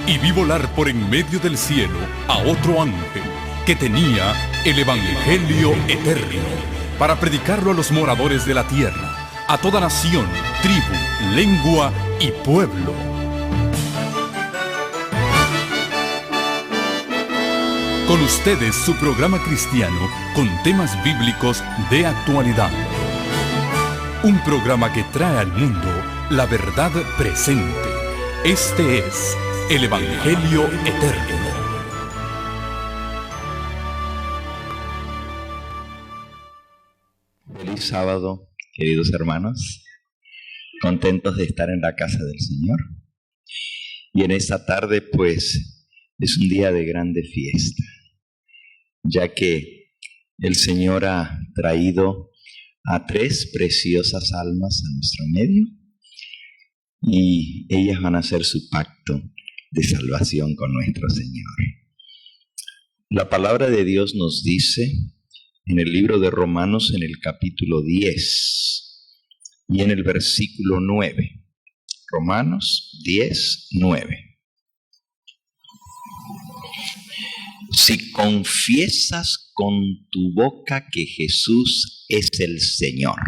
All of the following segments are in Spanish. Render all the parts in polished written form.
Y vi volar por en medio del cielo a otro ángel que tenía el Evangelio eterno para predicarlo a los moradores de la tierra, a toda nación, tribu, lengua y pueblo. Con ustedes su programa cristiano con temas bíblicos de actualidad. Un programa que trae al mundo la verdad presente. Este es el Evangelio eterno. Feliz sábado, queridos hermanos. Contentos de estar en la casa del Señor. Y en esta tarde, pues, es un día de grande fiesta, ya que el Señor ha traído a 3 preciosas almas a nuestro medio y ellas van a hacer su pacto de salvación con nuestro Señor. La palabra de Dios nos dice en el libro de Romanos, en el capítulo 10 y en el versículo 9. Romanos 10, 9. Si confiesas con tu boca que Jesús es el Señor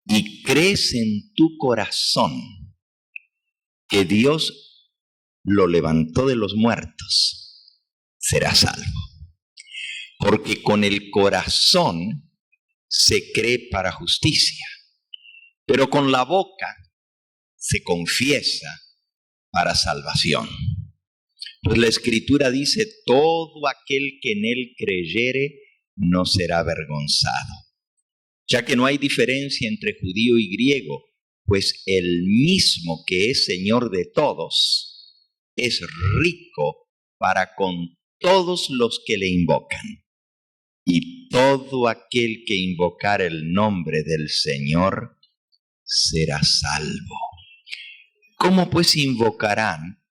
y crees en tu corazón que Dios lo levantó de los muertos, serás salvo. Porque con el corazón se cree para justicia, pero con la boca se confiesa para salvación. Pues la Escritura dice, todo aquel que en él creyere no será avergonzado. Ya que no hay diferencia entre judío y griego, pues el mismo que es Señor de todos, es rico para con todos los que le invocan. Y todo aquel que invocar el nombre del Señor será salvo. ¿Cómo pues invocarán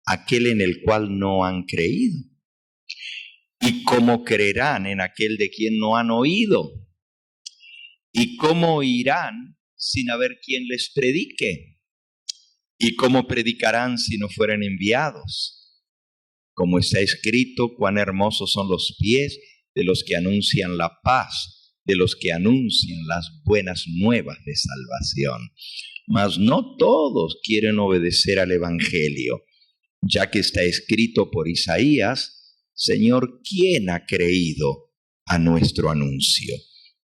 aquel en el cual no han creído? ¿Y cómo creerán en aquel de quien no han oído? ¿Y cómo oirán sin haber quien les predique? ¿Y cómo predicarán si no fueran enviados? Como está escrito, cuán hermosos son los pies de los que anuncian la paz, de los que anuncian las buenas nuevas de salvación. Mas no todos quieren obedecer al Evangelio, ya que está escrito por Isaías, Señor, ¿quién ha creído a nuestro anuncio?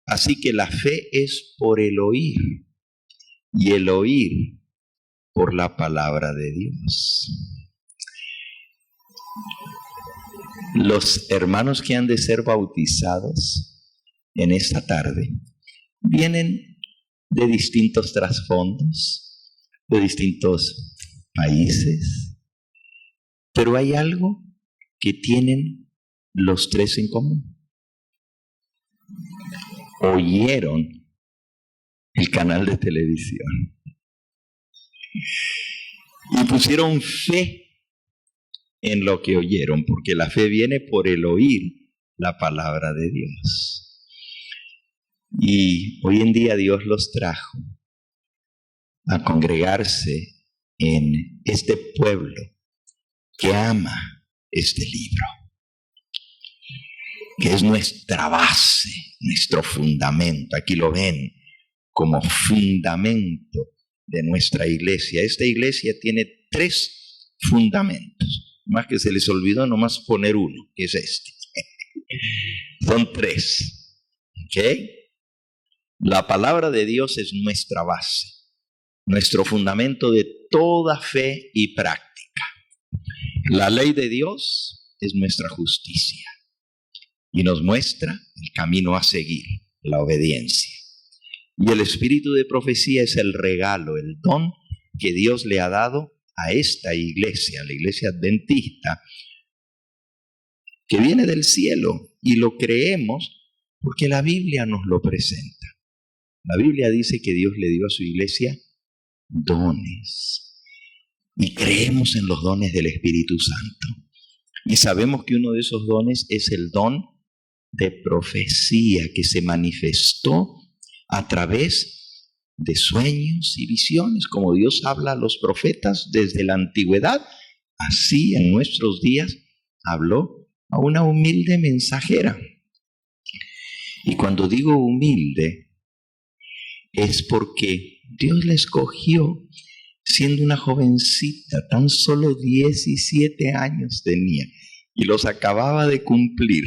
Así que la fe es por el oír, y el oír por la palabra de Dios. Los hermanos que han de ser bautizados en esta tarde vienen de distintos trasfondos, de distintos países, pero hay algo que tienen los 3 en común. Oyeron el canal de televisión y pusieron fe en lo que oyeron, porque la fe viene por el oír la palabra de Dios. Y hoy en día Dios los trajo a congregarse en este pueblo que ama este libro, que es nuestra base, nuestro fundamento. Aquí lo ven como fundamento de nuestra iglesia. Esta iglesia tiene 3 fundamentos. Más que se les olvidó nomás poner uno, que es este. Son 3. ¿Ok? La palabra de Dios es nuestra base, nuestro fundamento de toda fe y práctica. La ley de Dios es nuestra justicia y nos muestra el camino a seguir, la obediencia. Y el espíritu de profecía es el regalo, el don que Dios le ha dado a esta iglesia, la iglesia adventista, que viene del cielo, y lo creemos porque la Biblia nos lo presenta. La Biblia dice que Dios le dio a su iglesia dones, y creemos en los dones del Espíritu Santo. Y sabemos que uno de esos dones es el don de profecía, que se manifestó a través de sueños y visiones, como Dios habla a los profetas desde la antigüedad así en nuestros días habló a una humilde mensajera. Y cuando digo humilde, es porque Dios la escogió siendo una jovencita, tan solo 17 años tenía, y los acababa de cumplir.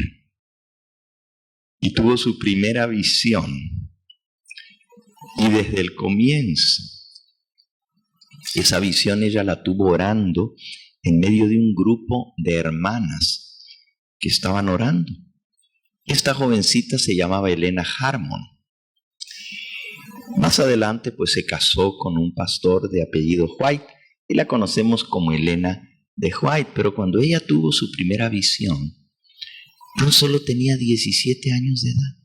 Y tuvo su primera visión. Y desde el comienzo, esa visión ella la tuvo orando en medio de un grupo de hermanas que estaban orando. Esta jovencita se llamaba Elena Harmon. Más adelante pues se casó con un pastor de apellido White y la conocemos como Elena de White, pero cuando ella tuvo su primera visión, tan solo tenía 17 años de edad.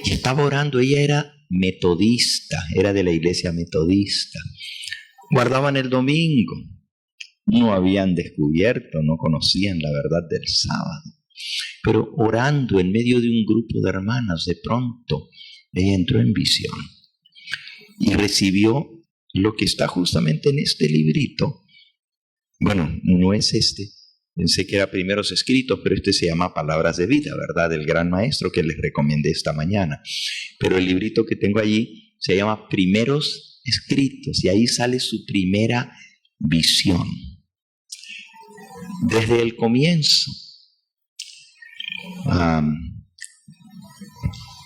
Y estaba orando, ella era metodista, era de la iglesia metodista. Guardaban el domingo, no habían descubierto, no conocían la verdad del sábado. Pero orando en medio de un grupo de hermanas, de pronto ella entró en visión y recibió lo que está justamente en este librito. Bueno, no es este, pensé que era Primeros Escritos, pero este se llama Palabras de Vida, ¿verdad? Del gran maestro que les recomendé esta mañana. Pero el librito que tengo allí se llama Primeros Escritos y ahí sale su primera visión. Desde el comienzo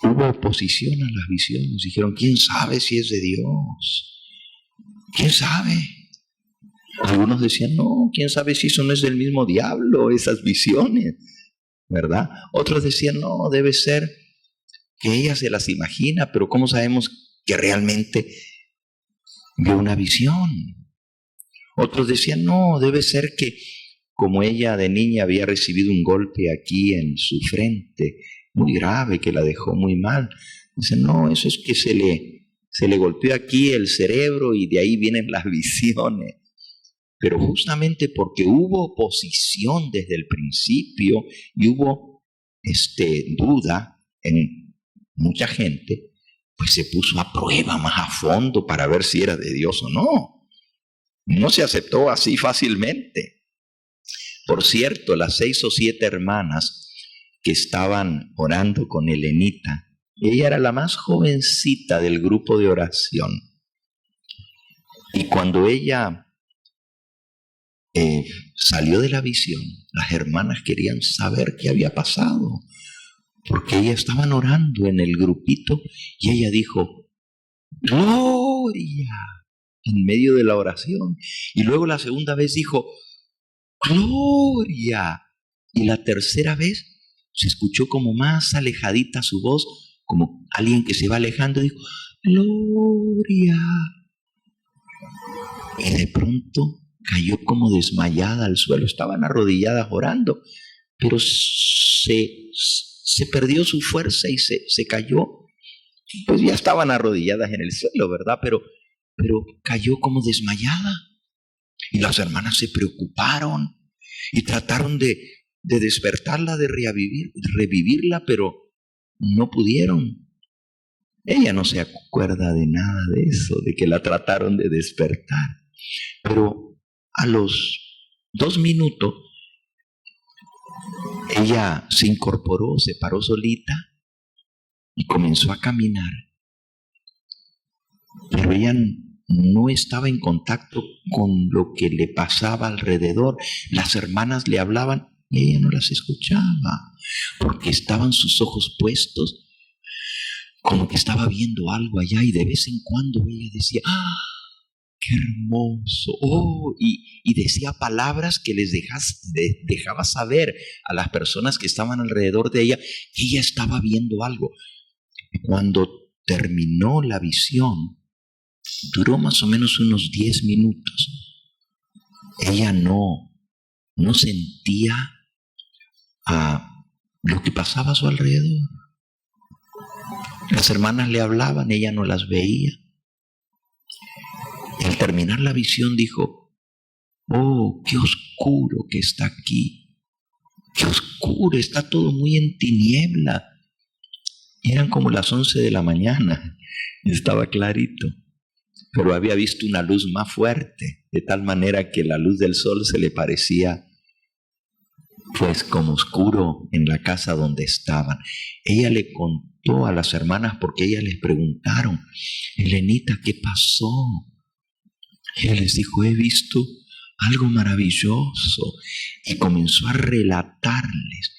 hubo oposición a las visiones. Dijeron, ¿quién sabe si es de Dios? ¿Quién sabe? Algunos decían, no, ¿quién sabe si eso no es del mismo diablo, esas visiones? ¿Verdad? Otros decían, no, debe ser que ella se las imagina, pero ¿cómo sabemos que realmente vio una visión? Otros decían, no, debe ser que como ella de niña había recibido un golpe aquí en su frente, muy grave, que la dejó muy mal. Dicen, no, eso es que se le golpeó aquí el cerebro y de ahí vienen las visiones. Pero justamente porque hubo oposición desde el principio y hubo duda en mucha gente, pues se puso a prueba más a fondo para ver si era de Dios o no. No se aceptó así fácilmente. Por cierto, las 6 o 7 hermanas que estaban orando con Elenita, ella era la más jovencita del grupo de oración. Y cuando ella salió de la visión, las hermanas querían saber qué había pasado, porque ellas estaban orando en el grupito y ella dijo, ¡Gloria!, en medio de la oración. Y luego la segunda vez dijo, ¡Gloria! Y la tercera vez se escuchó como más alejadita su voz, como alguien que se va alejando, y dijo, ¡Gloria! Y de pronto cayó como desmayada al suelo. Estaban arrodilladas orando, pero se perdió su fuerza y se cayó. Pues ya estaban arrodilladas en el suelo, ¿verdad? Pero cayó como desmayada. Y las hermanas se preocuparon y trataron de despertarla, de revivirla, pero no pudieron. Ella no se acuerda de nada de eso, de que la trataron de despertar. Pero a los 2 minutos, ella se incorporó, se paró solita y comenzó a caminar. Pero ella no estaba en contacto con lo que le pasaba alrededor. Las hermanas le hablaban y ella no las escuchaba, porque estaban sus ojos puestos, como que estaba viendo algo allá, y de vez en cuando ella decía, ¡ah, qué hermoso! ¡Oh! Y decía palabras que les dejaba saber a las personas que estaban alrededor de ella que ella estaba viendo algo. Cuando terminó la visión, duró más o menos unos 10 minutos. Ella no sentía lo que pasaba a su alrededor. Las hermanas le hablaban, ella no las veía. Y al terminar la visión dijo, ¡oh, qué oscuro que está aquí! ¡Qué oscuro! Está todo muy en tiniebla. Y eran como las 11 de la mañana. Estaba clarito. pero había visto una luz más fuerte, de tal manera que la luz del sol se le parecía pues como oscuro en la casa donde estaban. Ella le contó a las hermanas porque ellas les preguntaron: Elenita, ¿qué pasó? Ella les dijo: he visto algo maravilloso, y comenzó a relatarles.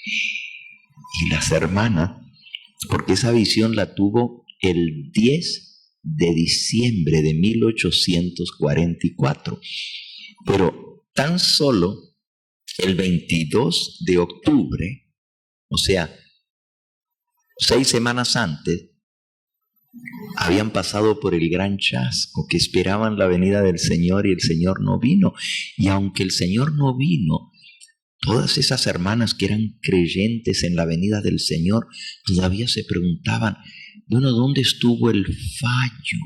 Y las hermanas, porque esa visión la tuvo el 10 de diciembre de 1844, pero tan solo el 22 de octubre, o sea, 6 semanas antes, habían pasado por el gran chasco, que esperaban la venida del Señor, y el Señor no vino. Y aunque el Señor no vino, todas esas hermanas que eran creyentes en la venida del Señor todavía se preguntaban: bueno, ¿dónde estuvo el fallo?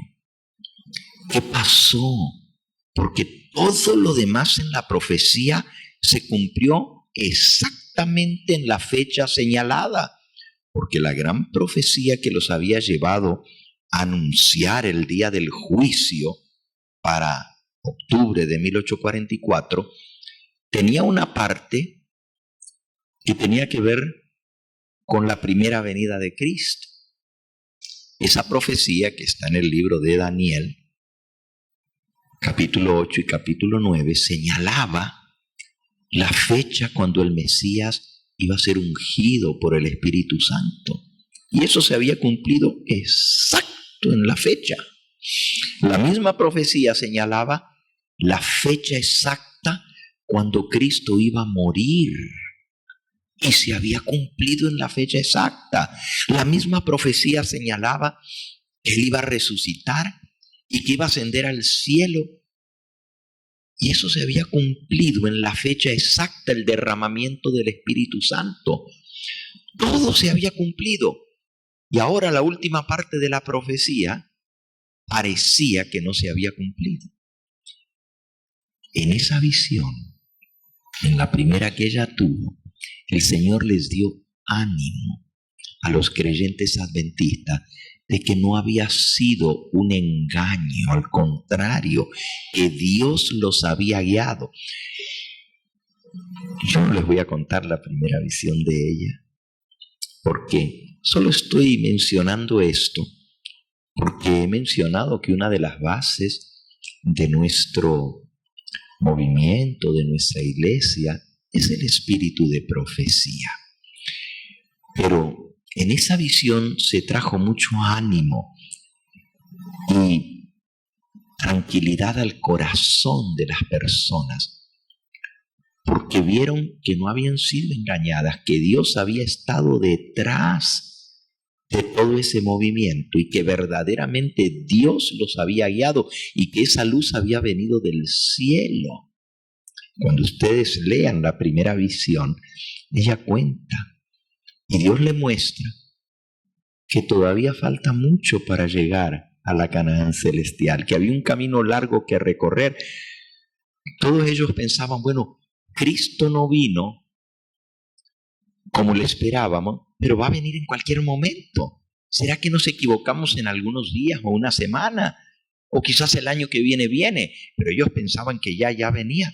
¿Qué pasó? Porque todo lo demás en la profecía se cumplió exactamente en la fecha señalada, porque la gran profecía que los había llevado a anunciar el día del juicio para octubre de 1844 tenía una parte que tenía que ver con la primera venida de Cristo. Esa profecía, que está en el libro de Daniel, capítulo 8 y capítulo 9, señalaba la fecha cuando el Mesías iba a ser ungido por el Espíritu Santo. Y eso se había cumplido exacto en la fecha. La misma profecía señalaba la fecha exacta cuando Cristo iba a morir. Y se había cumplido en la fecha exacta. La misma profecía señalaba que Él iba a resucitar y que iba a ascender al cielo. Y eso se había cumplido en la fecha exacta, el derramamiento del Espíritu Santo. Todo se había cumplido. Y ahora la última parte de la profecía parecía que no se había cumplido. En esa visión, en la primera que ella tuvo, el Señor les dio ánimo a los creyentes adventistas de que no había sido un engaño, al contrario, que Dios los había guiado. Yo no les voy a contar la primera visión de ella, porque solo estoy mencionando esto, porque he mencionado que una de las bases de nuestro movimiento, de nuestra iglesia, es el espíritu de profecía. Pero en esa visión se trajo mucho ánimo y tranquilidad al corazón de las personas, porque vieron que no habían sido engañadas, que Dios había estado detrás de todo ese movimiento y que verdaderamente Dios los había guiado y que esa luz había venido del cielo. Cuando ustedes lean la primera visión, ella cuenta y Dios le muestra que todavía falta mucho para llegar a la Canaán celestial, que había un camino largo que recorrer. Todos ellos pensaban, bueno, Cristo no vino como le esperábamos, pero va a venir en cualquier momento. ¿Será que nos equivocamos en algunos días o una semana? O quizás el año que viene, pero ellos pensaban que ya venía.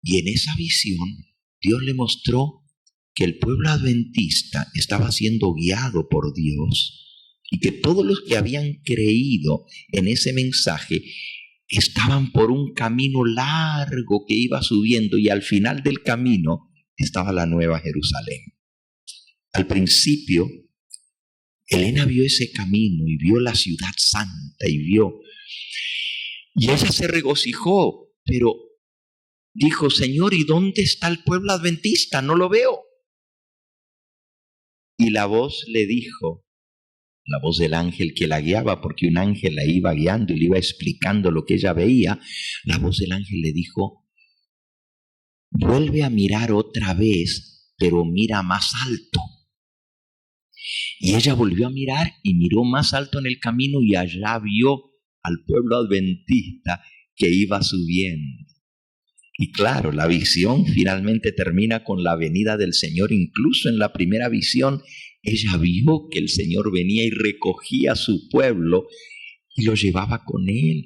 Y en esa visión, Dios le mostró que el pueblo adventista estaba siendo guiado por Dios y que todos los que habían creído en ese mensaje estaban por un camino largo que iba subiendo, y al final del camino estaba la Nueva Jerusalén. Al principio, Elena vio ese camino y vio la ciudad santa y ella se regocijó, pero dijo: Señor, ¿y dónde está el pueblo adventista? No lo veo. Y la voz le dijo, la voz del ángel que la guiaba, porque un ángel la iba guiando y le iba explicando lo que ella veía, la voz del ángel le dijo: vuelve a mirar otra vez, pero mira más alto. Y ella volvió a mirar y miró más alto en el camino, y allá vio al pueblo adventista que iba subiendo. Y claro, la visión finalmente termina con la venida del Señor. Incluso en la primera visión, ella vio que el Señor venía y recogía a su pueblo y lo llevaba con él.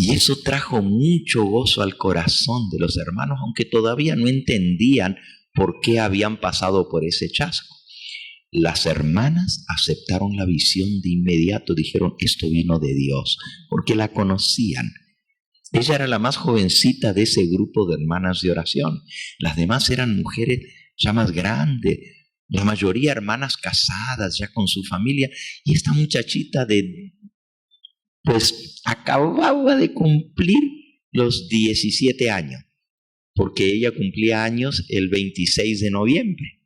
Y eso trajo mucho gozo al corazón de los hermanos, aunque todavía no entendían por qué habían pasado por ese chasco. Las hermanas aceptaron la visión de inmediato, dijeron, esto vino de Dios, porque la conocían. Ella era la más jovencita de ese grupo de hermanas de oración. Las demás eran mujeres ya más grandes, la mayoría hermanas casadas, ya con su familia. Y esta muchachita pues acababa de cumplir los 17 años, porque ella cumplía años el 26 de noviembre.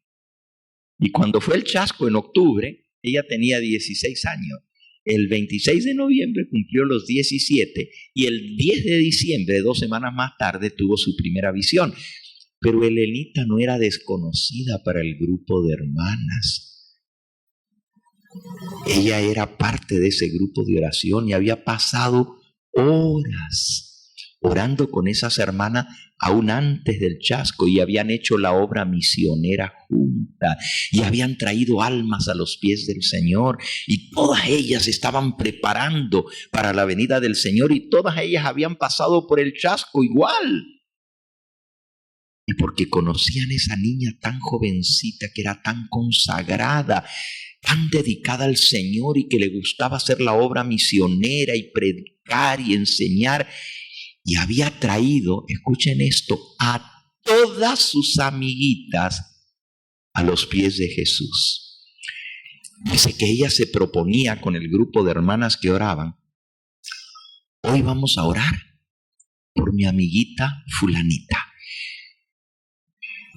Y cuando fue el chasco en octubre, ella tenía 16 años. El 26 de noviembre cumplió los 17 y el 10 de diciembre, 2 semanas más tarde, tuvo su primera visión. Pero Elenita no era desconocida para el grupo de hermanas. Ella era parte de ese grupo de oración y había pasado horas orando con esas hermanas aún antes del chasco, y habían hecho la obra misionera juntas y habían traído almas a los pies del Señor, y todas ellas estaban preparando para la venida del Señor, y todas ellas habían pasado por el chasco igual. Y porque conocían a esa niña tan jovencita, que era tan consagrada, tan dedicada al Señor, y que le gustaba hacer la obra misionera y predicar y enseñar, y había traído, escuchen esto, a todas sus amiguitas a los pies de Jesús. Dice que ella se proponía con el grupo de hermanas que oraban: hoy vamos a orar por mi amiguita fulanita.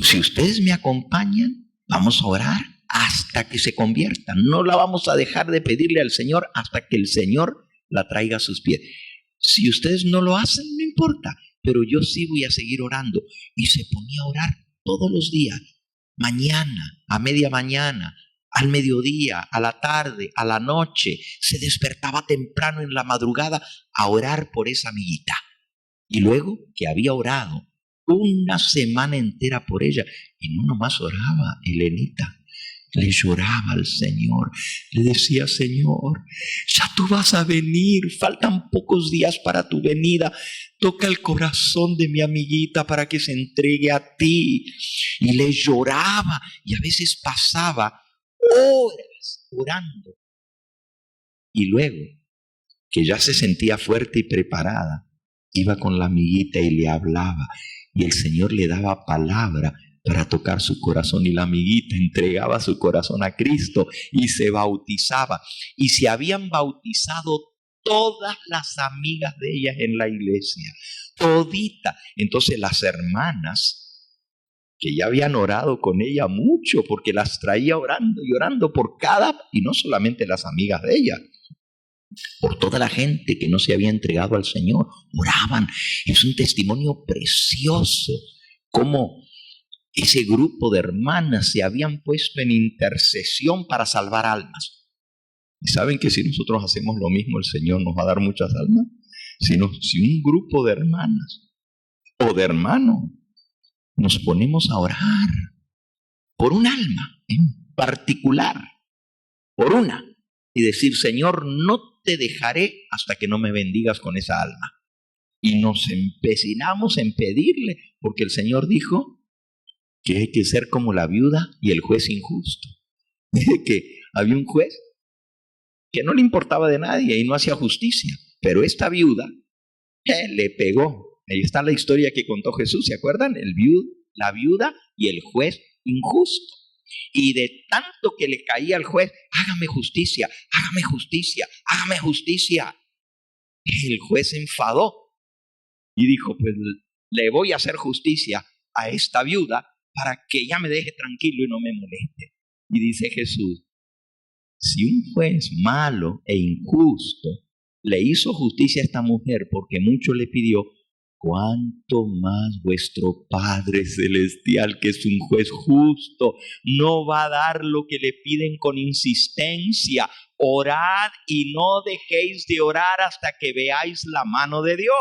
Si ustedes me acompañan, vamos a orar hasta que se convierta. No la vamos a dejar de pedirle al Señor hasta que el Señor la traiga a sus pies. Si ustedes no lo hacen, no importa, pero yo sí voy a seguir orando. Y se ponía a orar todos los días, mañana, a media mañana, al mediodía, a la tarde, a la noche. Se despertaba temprano en la madrugada a orar por esa amiguita. Y luego que había orado una semana entera por ella, y no nomás oraba Elenita, le lloraba al Señor, le decía: Señor, ya tú vas a venir, faltan pocos días para tu venida, toca el corazón de mi amiguita para que se entregue a ti. Y le lloraba, y a veces pasaba horas orando. Y luego, que ya se sentía fuerte y preparada, iba con la amiguita y le hablaba, y el Señor le daba palabra para tocar su corazón, y la amiguita entregaba su corazón a Cristo y se bautizaba. Y se habían bautizado todas las amigas de ellas en la iglesia, todita. Entonces las hermanas, que ya habían orado con ella mucho, porque las traía orando y orando por cada, y no solamente las amigas de ella, por toda la gente que no se había entregado al Señor, oraban. Es un testimonio precioso cómo ese grupo de hermanas se habían puesto en intercesión para salvar almas. ¿Y saben que si nosotros hacemos lo mismo, el Señor nos va a dar muchas almas? Si un grupo de hermanas o de hermanos nos ponemos a orar por un alma en particular, por una, y decir: Señor, no te dejaré hasta que no me bendigas con esa alma. Y nos empecinamos en pedirle, porque el Señor dijo que hay que ser como la viuda y el juez injusto. Dice que había un juez que no le importaba de nadie y no hacía justicia, pero esta viuda le pegó. Ahí está la historia que contó Jesús, ¿se acuerdan? La viuda y el juez injusto. Y de tanto que le caía al juez: hágame justicia, hágame justicia, hágame justicia, el juez se enfadó y dijo: pues le voy a hacer justicia a esta viuda para que ella me deje tranquilo y no me moleste. Y dice Jesús: si un juez malo e injusto le hizo justicia a esta mujer porque mucho le pidió, ¿cuánto más vuestro Padre Celestial, que es un juez justo, no va a dar lo que le piden con insistencia? Orad y no dejéis de orar hasta que veáis la mano de Dios.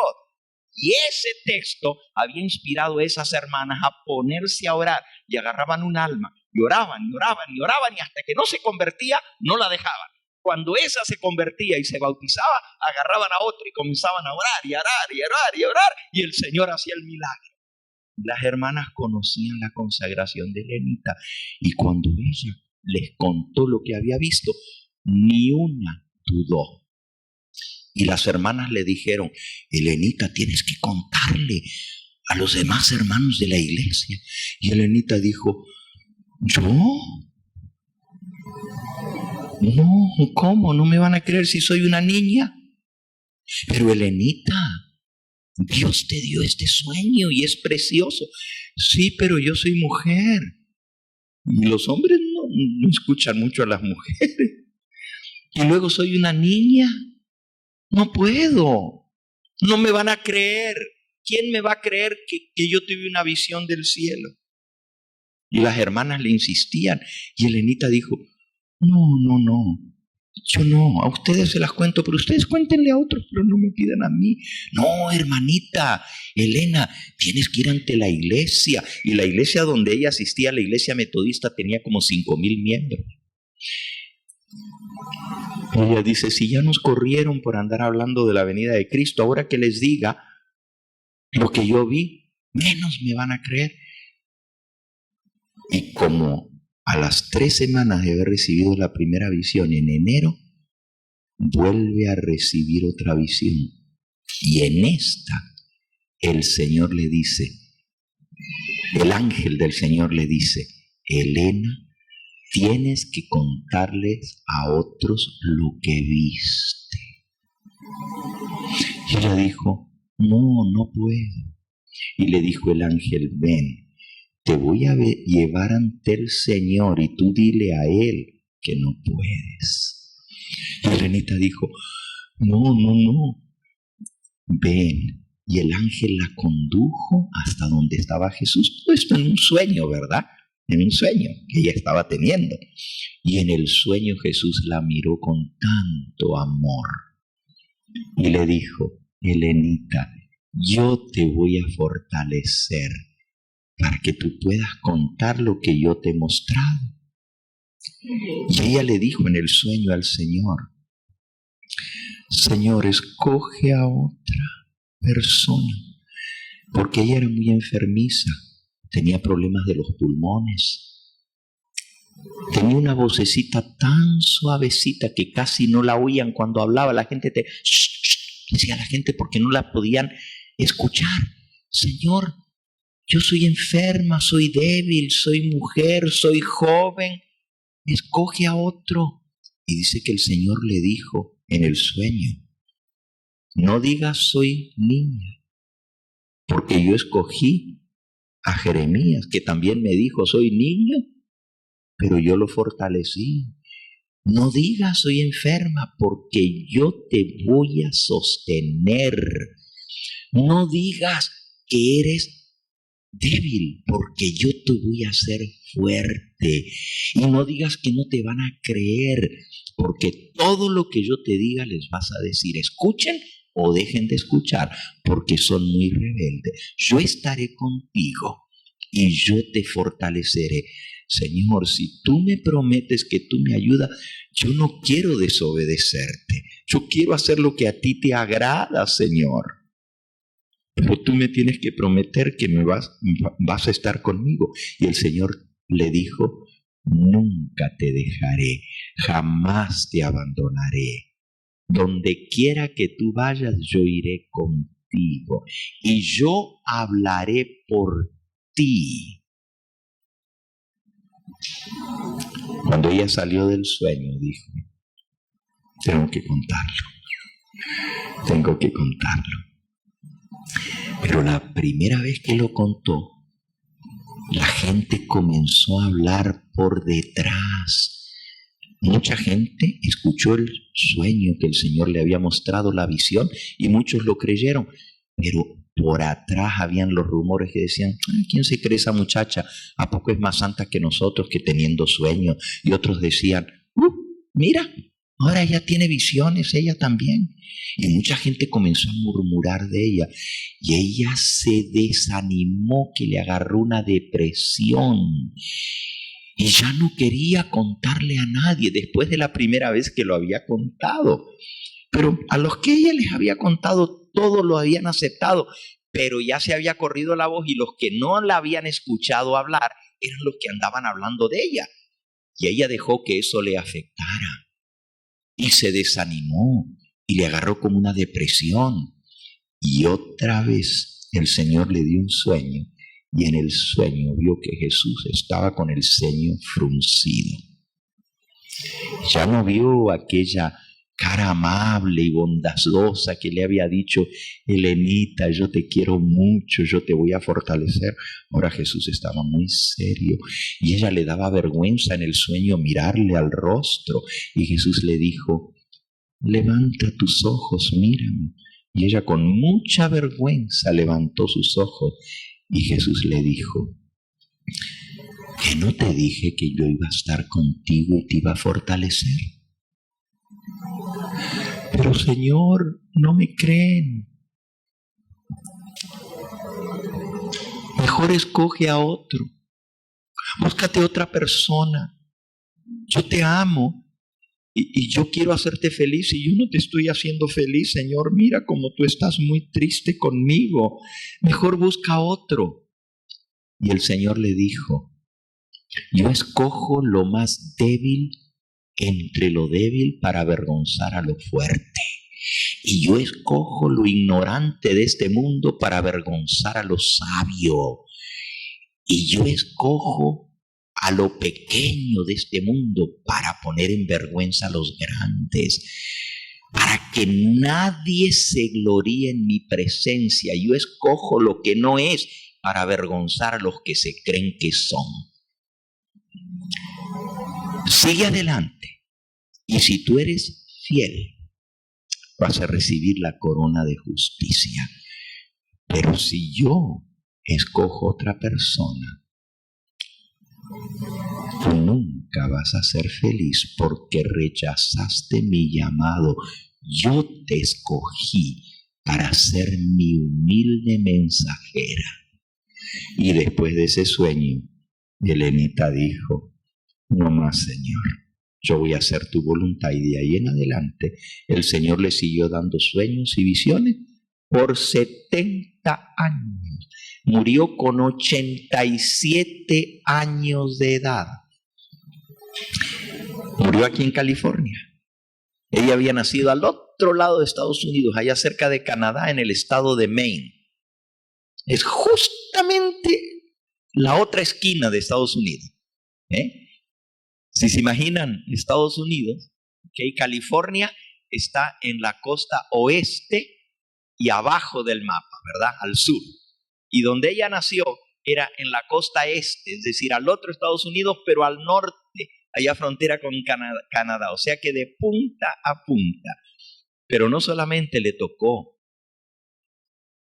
Y ese texto había inspirado a esas hermanas a ponerse a orar, y agarraban un alma y oraban y oraban y oraban, y hasta que no se convertía no la dejaban. cuando esa se convertía y se bautizaba, agarraban a otro y comenzaban a orar y orar y orar y orar, y el Señor hacía el milagro. Las hermanas conocían la consagración de Elenita, y cuando ella les contó lo que había visto, ni una dudó. Y las hermanas le dijeron: Elenita, tienes que contarle a los demás hermanos de la iglesia. Y Elenita dijo: ¿yo? No, ¿cómo? ¿No me van a creer si soy una niña? Pero Elenita, Dios te dio este sueño y es precioso. Sí, pero yo soy mujer. Y los hombres no escuchan mucho a las mujeres. Y luego soy una niña. No puedo. No me van a creer. ¿Quién me va a creer que yo tuve una visión del cielo? Y las hermanas le insistían. Y Elenita dijo: no. Yo no, a ustedes se las cuento, pero ustedes cuéntenle a otros, pero no me pidan a mí. No, hermanita, Elena, tienes que ir ante la iglesia. Y la iglesia donde ella asistía, la iglesia metodista, tenía como 5,000 miembros. Ella dice: si ya nos corrieron por andar hablando de la venida de Cristo, ahora que les diga lo que yo vi, menos me van a creer. Y como a las 3 semanas de haber recibido la primera visión, en enero, vuelve a recibir otra visión. Y en esta, el Señor le dice, el ángel del Señor le dice: Elena, tienes que contarles a otros lo que viste. Y ella dijo: no puedo. Y le dijo el ángel: ven, te voy a llevar ante el Señor y tú dile a Él que no puedes. Y Elenita dijo: no. Ven. Y el ángel la condujo hasta donde estaba Jesús. Todo esto en un sueño, ¿verdad? En un sueño que ella estaba teniendo. Y en el sueño Jesús la miró con tanto amor. Y le dijo: Elenita, yo te voy a fortalecer para que tú puedas contar lo que yo te he mostrado. Y ella le dijo en el sueño al Señor: Señor, escoge a otra persona, porque ella era muy enfermiza, tenía problemas de los pulmones, tenía una vocecita tan suavecita que casi no la oían cuando hablaba. La gente decía a la gente porque no la podían escuchar. Señor, yo soy enferma, soy débil, soy mujer, soy joven, escoge a otro. Y dice que el Señor le dijo en el sueño: no digas soy niña, porque yo escogí a Jeremías, que también me dijo soy niño, pero yo lo fortalecí. No digas soy enferma, porque yo te voy a sostener. No digas que eres débil, porque yo te voy a hacer fuerte. Y no digas que no te van a creer, porque todo lo que yo te diga les vas a decir. Escuchen o dejen de escuchar, porque son muy rebeldes. Yo estaré contigo y yo te fortaleceré. Señor, si tú me prometes que tú me ayudas, yo no quiero desobedecerte. Yo quiero hacer lo que a ti te agrada, Señor. Pero tú me tienes que prometer que vas a estar conmigo. Y el Señor le dijo: nunca te dejaré, jamás te abandonaré. Donde quiera que tú vayas, yo iré contigo y yo hablaré por ti. Cuando ella salió del sueño, dijo: tengo que contarlo. Pero la primera vez que lo contó, la gente comenzó a hablar por detrás. Mucha gente escuchó el sueño que el Señor le había mostrado, la visión, y muchos lo creyeron. Pero por atrás habían los rumores que decían: ¿quién se cree esa muchacha? ¿A poco es más santa que nosotros, que teniendo sueños? Y otros decían: mira, ahora ella tiene visiones, ella también. Y mucha gente comenzó a murmurar de ella. Y ella se desanimó, que le agarró una depresión. Y ya no quería contarle a nadie después de la primera vez que lo había contado. Pero a los que ella les había contado, todos lo habían aceptado. Pero ya se había corrido la voz y los que no la habían escuchado hablar eran los que andaban hablando de ella. Y ella dejó que eso le afectara. Y se desanimó y le agarró como una depresión. Y otra vez el Señor le dio un sueño. Y en el sueño vio que Jesús estaba con el ceño fruncido. Ya no vio aquella cara amable y bondadosa que le había dicho: Helenita, yo te quiero mucho, yo te voy a fortalecer. Ahora Jesús estaba muy serio y ella le daba vergüenza en el sueño mirarle al rostro. Y Jesús le dijo: levanta tus ojos, mírame. Y ella con mucha vergüenza levantó sus ojos. Y Jesús le dijo: ¿que no te dije que yo iba a estar contigo y te iba a fortalecer? Pero Señor, no me creen. Mejor escoge a otro. Búscate otra persona. Yo te amo y yo quiero hacerte feliz y yo no te estoy haciendo feliz, Señor. Mira como tú estás muy triste conmigo. Mejor busca otro. Y el Señor le dijo: yo escojo lo más débil entre lo débil para avergonzar a lo fuerte. Y yo escojo lo ignorante de este mundo para avergonzar a lo sabio. Y yo escojo a lo pequeño de este mundo para poner en vergüenza a los grandes. Para que nadie se gloríe en mi presencia. Yo escojo lo que no es para avergonzar a los que se creen que son. Sigue adelante. Y si tú eres fiel, vas a recibir la corona de justicia. Pero si yo escojo otra persona, tú nunca vas a ser feliz porque rechazaste mi llamado. Yo te escogí para ser mi humilde mensajera. Y después de ese sueño, Helenita dijo: no más, Señor, yo voy a hacer tu voluntad. Y de ahí en adelante el Señor le siguió dando sueños y visiones por 70 años. Murió con 87 años de edad. Murió aquí en California. Ella había nacido al otro lado de Estados Unidos, allá cerca de Canadá, en el estado de Maine. Es justamente la otra esquina de Estados Unidos. Si se imaginan Estados Unidos, California está en la costa oeste y abajo del mapa, ¿verdad? Al sur. Y donde ella nació era en la costa este, es decir, al otro Estados Unidos, pero al norte, allá frontera con Canadá. O sea que de punta a punta. Pero no solamente le tocó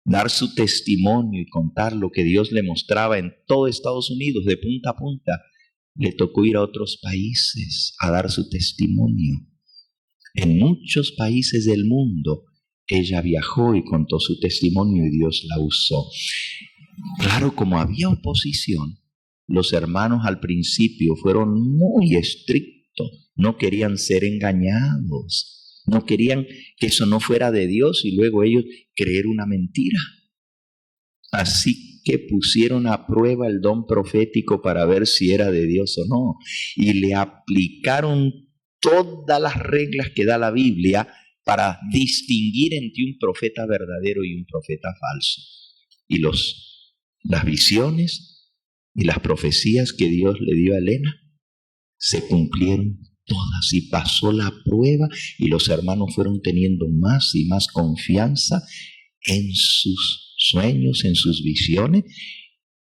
dar su testimonio y contar lo que Dios le mostraba en todo Estados Unidos, de punta a punta, le tocó ir a otros países a dar su testimonio. En muchos países del mundo ella viajó y contó su testimonio y Dios la usó. Claro, como había oposición, los hermanos al principio fueron muy estrictos, no querían ser engañados, no querían que eso no fuera de Dios y luego ellos creer una mentira. Así que pusieron a prueba el don profético para ver si era de Dios o no. Y le aplicaron todas las reglas que da la Biblia para distinguir entre un profeta verdadero y un profeta falso. Y las visiones y las profecías que Dios le dio a Elena se cumplieron todas y pasó la prueba y los hermanos fueron teniendo más y más confianza en sus sueños, en sus visiones,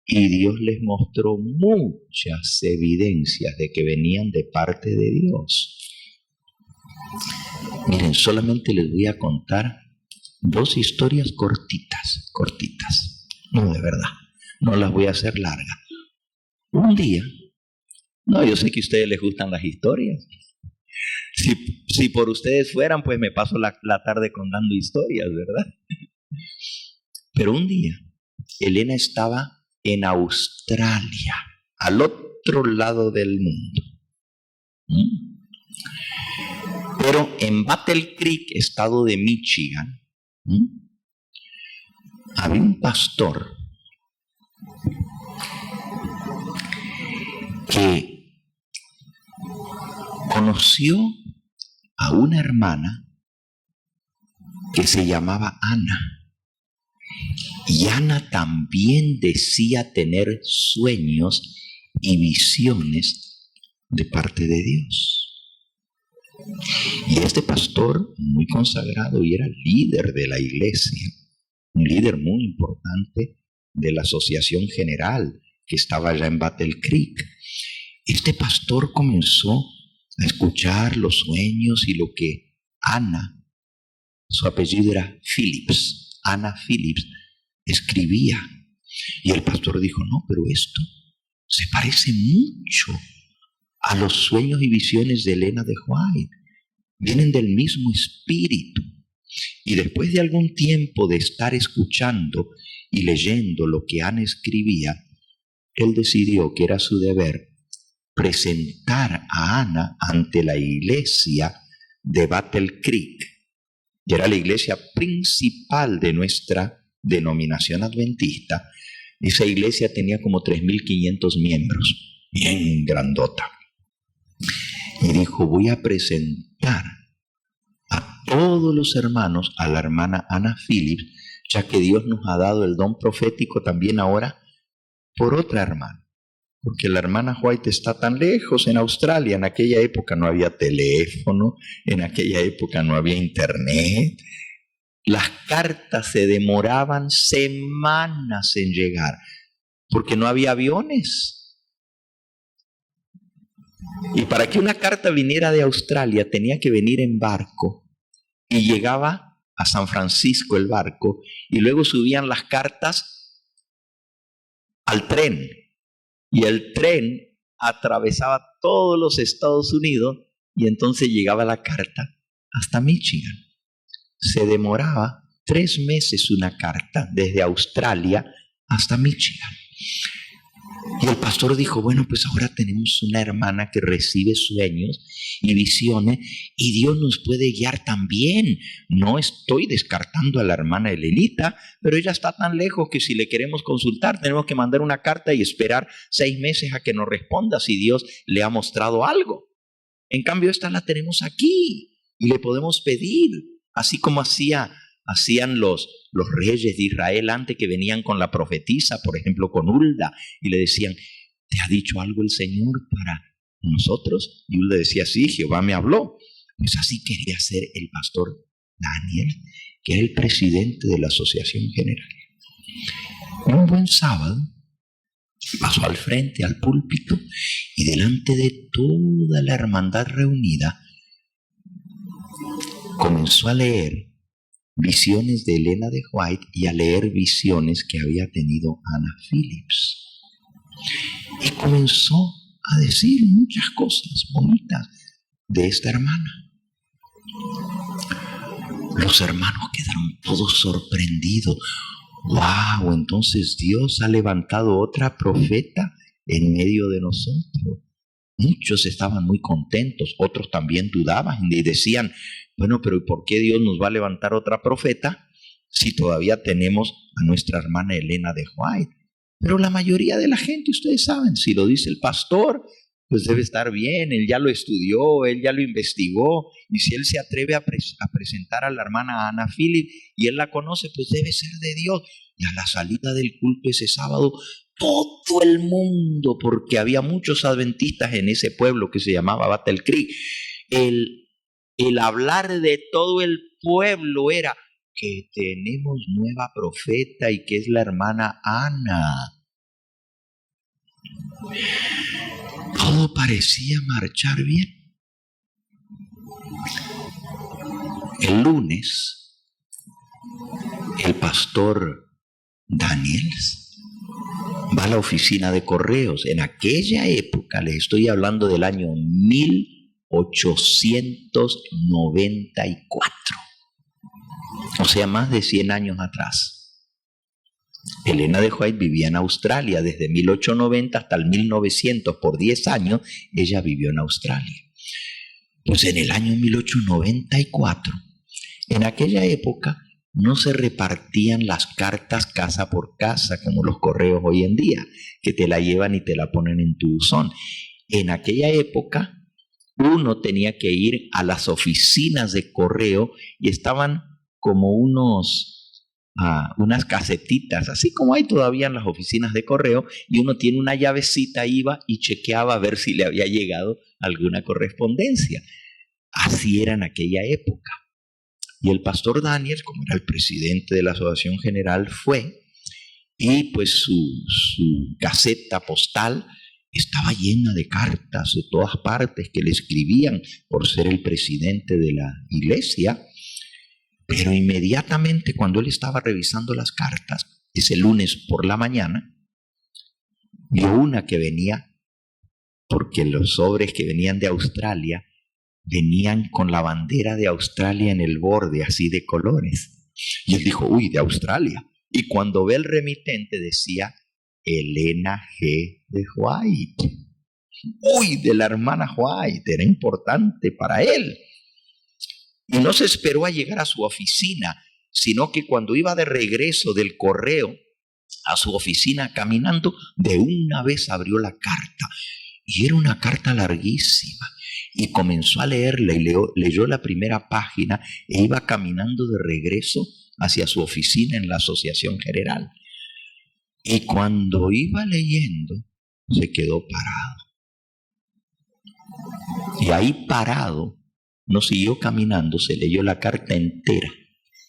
y Dios les mostró muchas evidencias de que venían de parte de Dios. Miren, solamente les voy a contar 2 historias cortitas. No, de verdad, no las voy a hacer largas. Un día, yo sé que a ustedes les gustan las historias. Si por ustedes fueran, pues me paso la tarde contando historias, ¿verdad? Pero un día, Elena estaba en Australia, al otro otro lado del mundo. Pero en Battle Creek, estado de Michigan, había un pastor que conoció a una hermana que se llamaba Ana. Y Ana también decía tener sueños y visiones de parte de Dios. Y este pastor, muy consagrado y era líder de la iglesia, un líder muy importante de la asociación general que estaba allá en Battle Creek. Este pastor comenzó a escuchar los sueños y lo que Ana, su apellido era Phillips, Ana Phillips, escribía. Y el pastor dijo, no, pero esto se parece mucho a los sueños y visiones de Elena de White. Vienen del mismo espíritu. Y después de algún tiempo de estar escuchando y leyendo lo que Ana escribía, él decidió que era su deber presentar a Ana ante la iglesia de Battle Creek, que era la iglesia principal de nuestra denominación adventista. Esa iglesia tenía como 3.500 miembros, bien grandota. Y dijo, voy a presentar a todos los hermanos a la hermana Ana Phillips, ya que Dios nos ha dado el don profético también ahora por otra hermana. Porque la hermana White está tan lejos en Australia. En aquella época no había teléfono, en aquella época no había internet. Las cartas se demoraban semanas en llegar, porque no había aviones. Y para que una carta viniera de Australia tenía que venir en barco y llegaba a San Francisco el barco y luego subían las cartas al tren y el tren atravesaba todos los Estados Unidos y entonces llegaba la carta hasta Michigan. Se demoraba 3 meses una carta desde Australia hasta Michigan. Y el pastor dijo, bueno, pues ahora tenemos una hermana que recibe sueños y visiones y Dios nos puede guiar también. No estoy descartando a la hermana Elenita, pero ella está tan lejos que si le queremos consultar tenemos que mandar una carta y esperar 6 meses a que nos responda si Dios le ha mostrado algo. En cambio, esta la tenemos aquí y le podemos pedir, así como hacían los reyes de Israel antes, que venían con la profetisa, por ejemplo con Hulda, y le decían, ¿te ha dicho algo el Señor para nosotros? Y Hulda decía, sí, Jehová me habló. Pues así quería ser el pastor Daniel, que era el presidente de la asociación general. Un buen sábado pasó al frente, al púlpito, y delante de toda la hermandad reunida comenzó a leer visiones de Elena de White y a leer visiones que había tenido Ana Phillips. Y comenzó a decir muchas cosas bonitas de esta hermana. Los hermanos quedaron todos sorprendidos. ¡Wow! Entonces Dios ha levantado otra profeta en medio de nosotros. Muchos estaban muy contentos, otros también dudaban y decían, bueno, pero ¿y por qué Dios nos va a levantar otra profeta si todavía tenemos a nuestra hermana Elena de White? Pero la mayoría de la gente, ustedes saben, si lo dice el pastor, pues debe estar bien, él ya lo estudió, él ya lo investigó, y si él se atreve a presentar a la hermana Ana Phillips y él la conoce, pues debe ser de Dios. Y a la salida del culto ese sábado, todo el mundo, porque había muchos adventistas en ese pueblo que se llamaba Battle Creek, el hablar de todo el pueblo era que tenemos nueva profeta y que es la hermana Ana. Todo parecía marchar bien. El lunes, el pastor Daniels va a la oficina de correos. En aquella época, les estoy hablando del año 1894. O sea, más de 100 años atrás. Elena de White vivía en Australia desde 1890 hasta el 1900, por 10 años ella vivió en Australia. Pues en el año 1894, en aquella época no se repartían las cartas casa por casa como los correos hoy en día, que te la llevan y te la ponen en tu buzón. En aquella época uno tenía que ir a las oficinas de correo y estaban como unas casetitas, así como hay todavía en las oficinas de correo, y uno tiene una llavecita, iba y chequeaba a ver si le había llegado alguna correspondencia. Así era en aquella época. Y el pastor Daniel, como era el presidente de la Asociación General, fue, y pues su caseta postal estaba llena de cartas de todas partes que le escribían por ser el presidente de la iglesia. Pero inmediatamente cuando él estaba revisando las cartas, ese lunes por la mañana, vio una que venía, porque los sobres que venían de Australia venían con la bandera de Australia en el borde, así de colores. Y él dijo, uy, de Australia. Y cuando ve el remitente decía, Elena G. de White. Uy, de la hermana White, era importante para él. Y no se esperó a llegar a su oficina, sino que cuando iba de regreso del correo a su oficina caminando, de una vez abrió la carta. Y era una carta larguísima. Y comenzó a leerla y leyó la primera página e iba caminando de regreso hacia su oficina en la Asociación General. Y cuando iba leyendo, se quedó parado. Y ahí parado, no siguió caminando, se leyó la carta entera.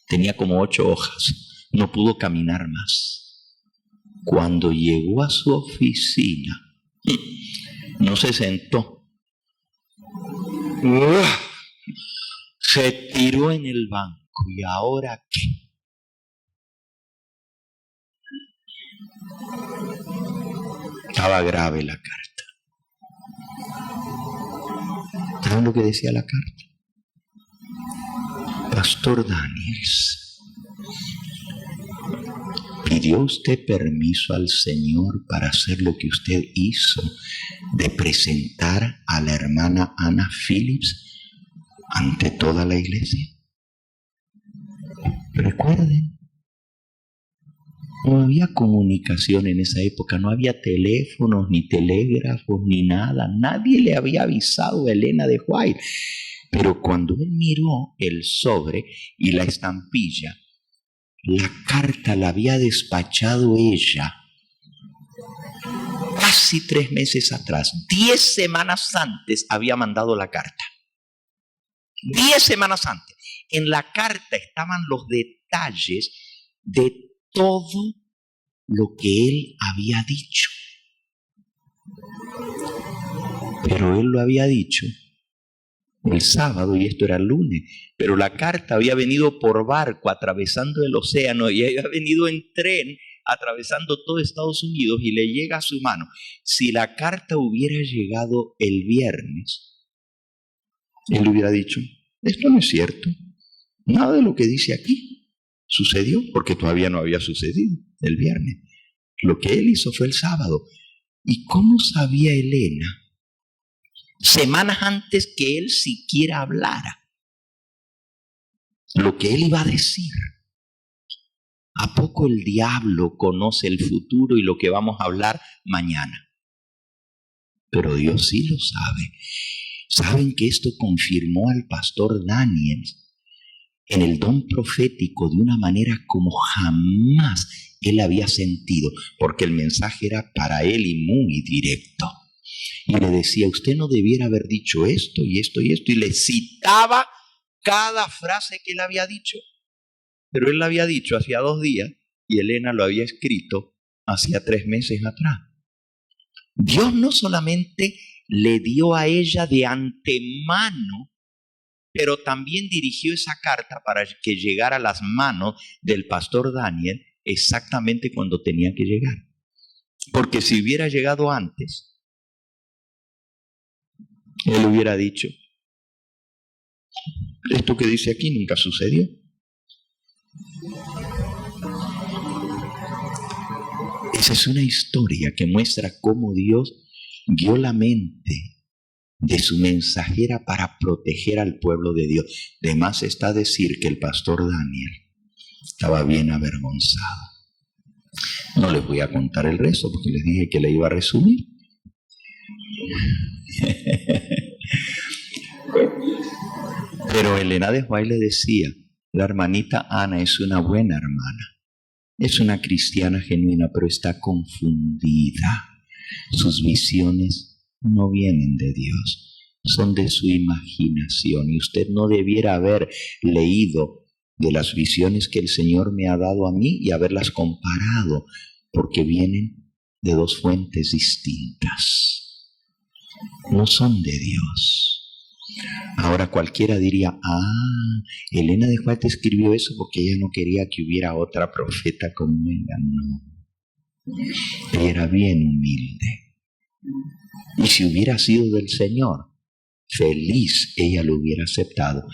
Tenía como 8 hojas. No pudo caminar más. Cuando llegó a su oficina, no se sentó. Se tiró en el banco. ¿Y ahora qué? Estaba grave la carta. ¿Saben lo que decía la carta? Pastor Daniels, ¿pidió usted permiso al Señor para hacer lo que usted hizo, de presentar a la hermana Ana Phillips ante toda la iglesia? Recuerden, no había comunicación en esa época, no había teléfonos, ni telégrafos, ni nada. Nadie le había avisado a Elena de White. Pero cuando él miró el sobre y la estampilla, la carta la había despachado ella casi 3 meses atrás. 10 semanas antes había mandado la carta. 10 semanas antes. En la carta estaban los detalles de todo lo que él había dicho. Pero él lo había dicho el sábado y esto era el lunes. Pero la carta había venido por barco atravesando el océano y había venido en tren atravesando todo Estados Unidos y le llega a su mano. Si la carta hubiera llegado el viernes, él hubiera dicho, esto no es cierto. Nada de lo que dice aquí sucedió, porque todavía no había sucedido el viernes. Lo que él hizo fue el sábado. ¿Y cómo sabía Elena, semanas antes que él siquiera hablara, lo que él iba a decir? ¿A poco el diablo conoce el futuro y lo que vamos a hablar mañana? Pero Dios sí lo sabe. ¿Saben que esto confirmó al pastor Daniel en el don profético de una manera como jamás él había sentido? Porque el mensaje era para él y muy directo. Y le decía, usted no debiera haber dicho esto y esto y esto. Y le citaba cada frase que él había dicho. Pero él la había dicho hacía 2 días y Elena lo había escrito hacía 3 meses atrás. Dios no solamente le dio a ella de antemano, pero también dirigió esa carta para que llegara a las manos del pastor Daniel exactamente cuando tenía que llegar. Porque si hubiera llegado antes, él hubiera dicho, esto que dice aquí nunca sucedió. Esa es una historia que muestra cómo Dios guió la mente de su mensajera para proteger al pueblo de Dios. De más está decir que el pastor Daniel estaba bien avergonzado. No les voy a contar el resto porque les dije que le iba a resumir. Pero Elena de White le decía, la hermanita Ana es una buena hermana, es una cristiana genuina, pero está confundida. Sus visiones no vienen de Dios, son de su imaginación, y usted no debiera haber leído de las visiones que el Señor me ha dado a mí y haberlas comparado, porque vienen de dos fuentes distintas. No son de Dios. Ahora cualquiera diría, Elena de White escribió eso porque ella no quería que hubiera otra profeta como ella. No. Ella era bien humilde. Y si hubiera sido del Señor, feliz ella lo hubiera aceptado.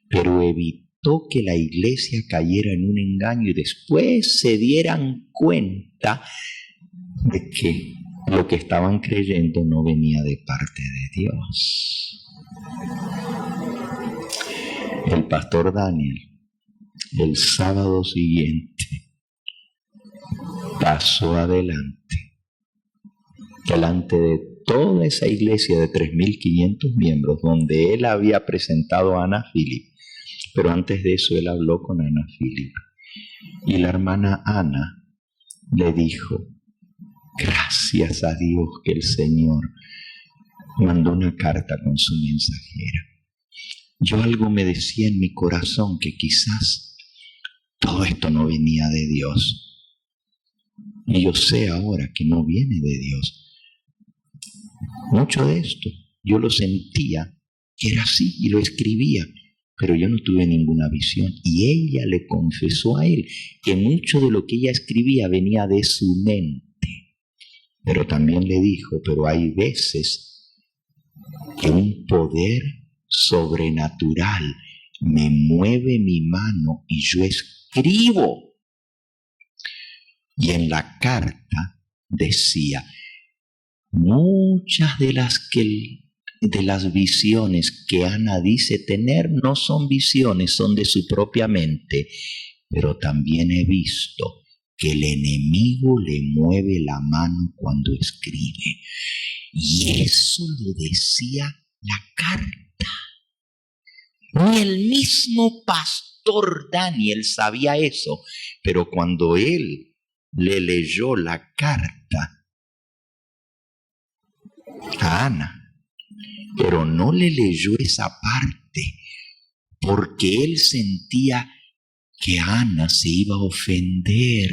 Pero evitó que la iglesia cayera en un engaño y después se dieran cuenta de que lo que estaban creyendo no venía de parte de Dios. El pastor Daniel, el sábado siguiente, pasó adelante, delante de toda esa iglesia de 3.500 miembros, donde él había presentado a Ana Philip. Pero antes de eso, él habló con Ana Philip. Y la hermana Ana le dijo, gracias a Dios que el Señor mandó una carta con su mensajera. Yo algo me decía en mi corazón que quizás todo esto no venía de Dios. Y yo sé ahora que no viene de Dios. Mucho de esto yo lo sentía que era así y lo escribía, pero yo no tuve ninguna visión. Y ella le confesó a él que mucho de lo que ella escribía venía de su mente. Pero también le dijo, pero hay veces que un poder sobrenatural me mueve mi mano y yo escribo. Y en la carta decía, muchas de las visiones que Ana dice tener no son visiones, son de su propia mente, pero también he visto que el enemigo le mueve la mano cuando escribe. Y eso lo decía la carta. Ni el mismo pastor Daniel sabía eso, pero cuando él le leyó la carta a Ana, pero no le leyó esa parte, porque él sentía que Ana se iba a ofender.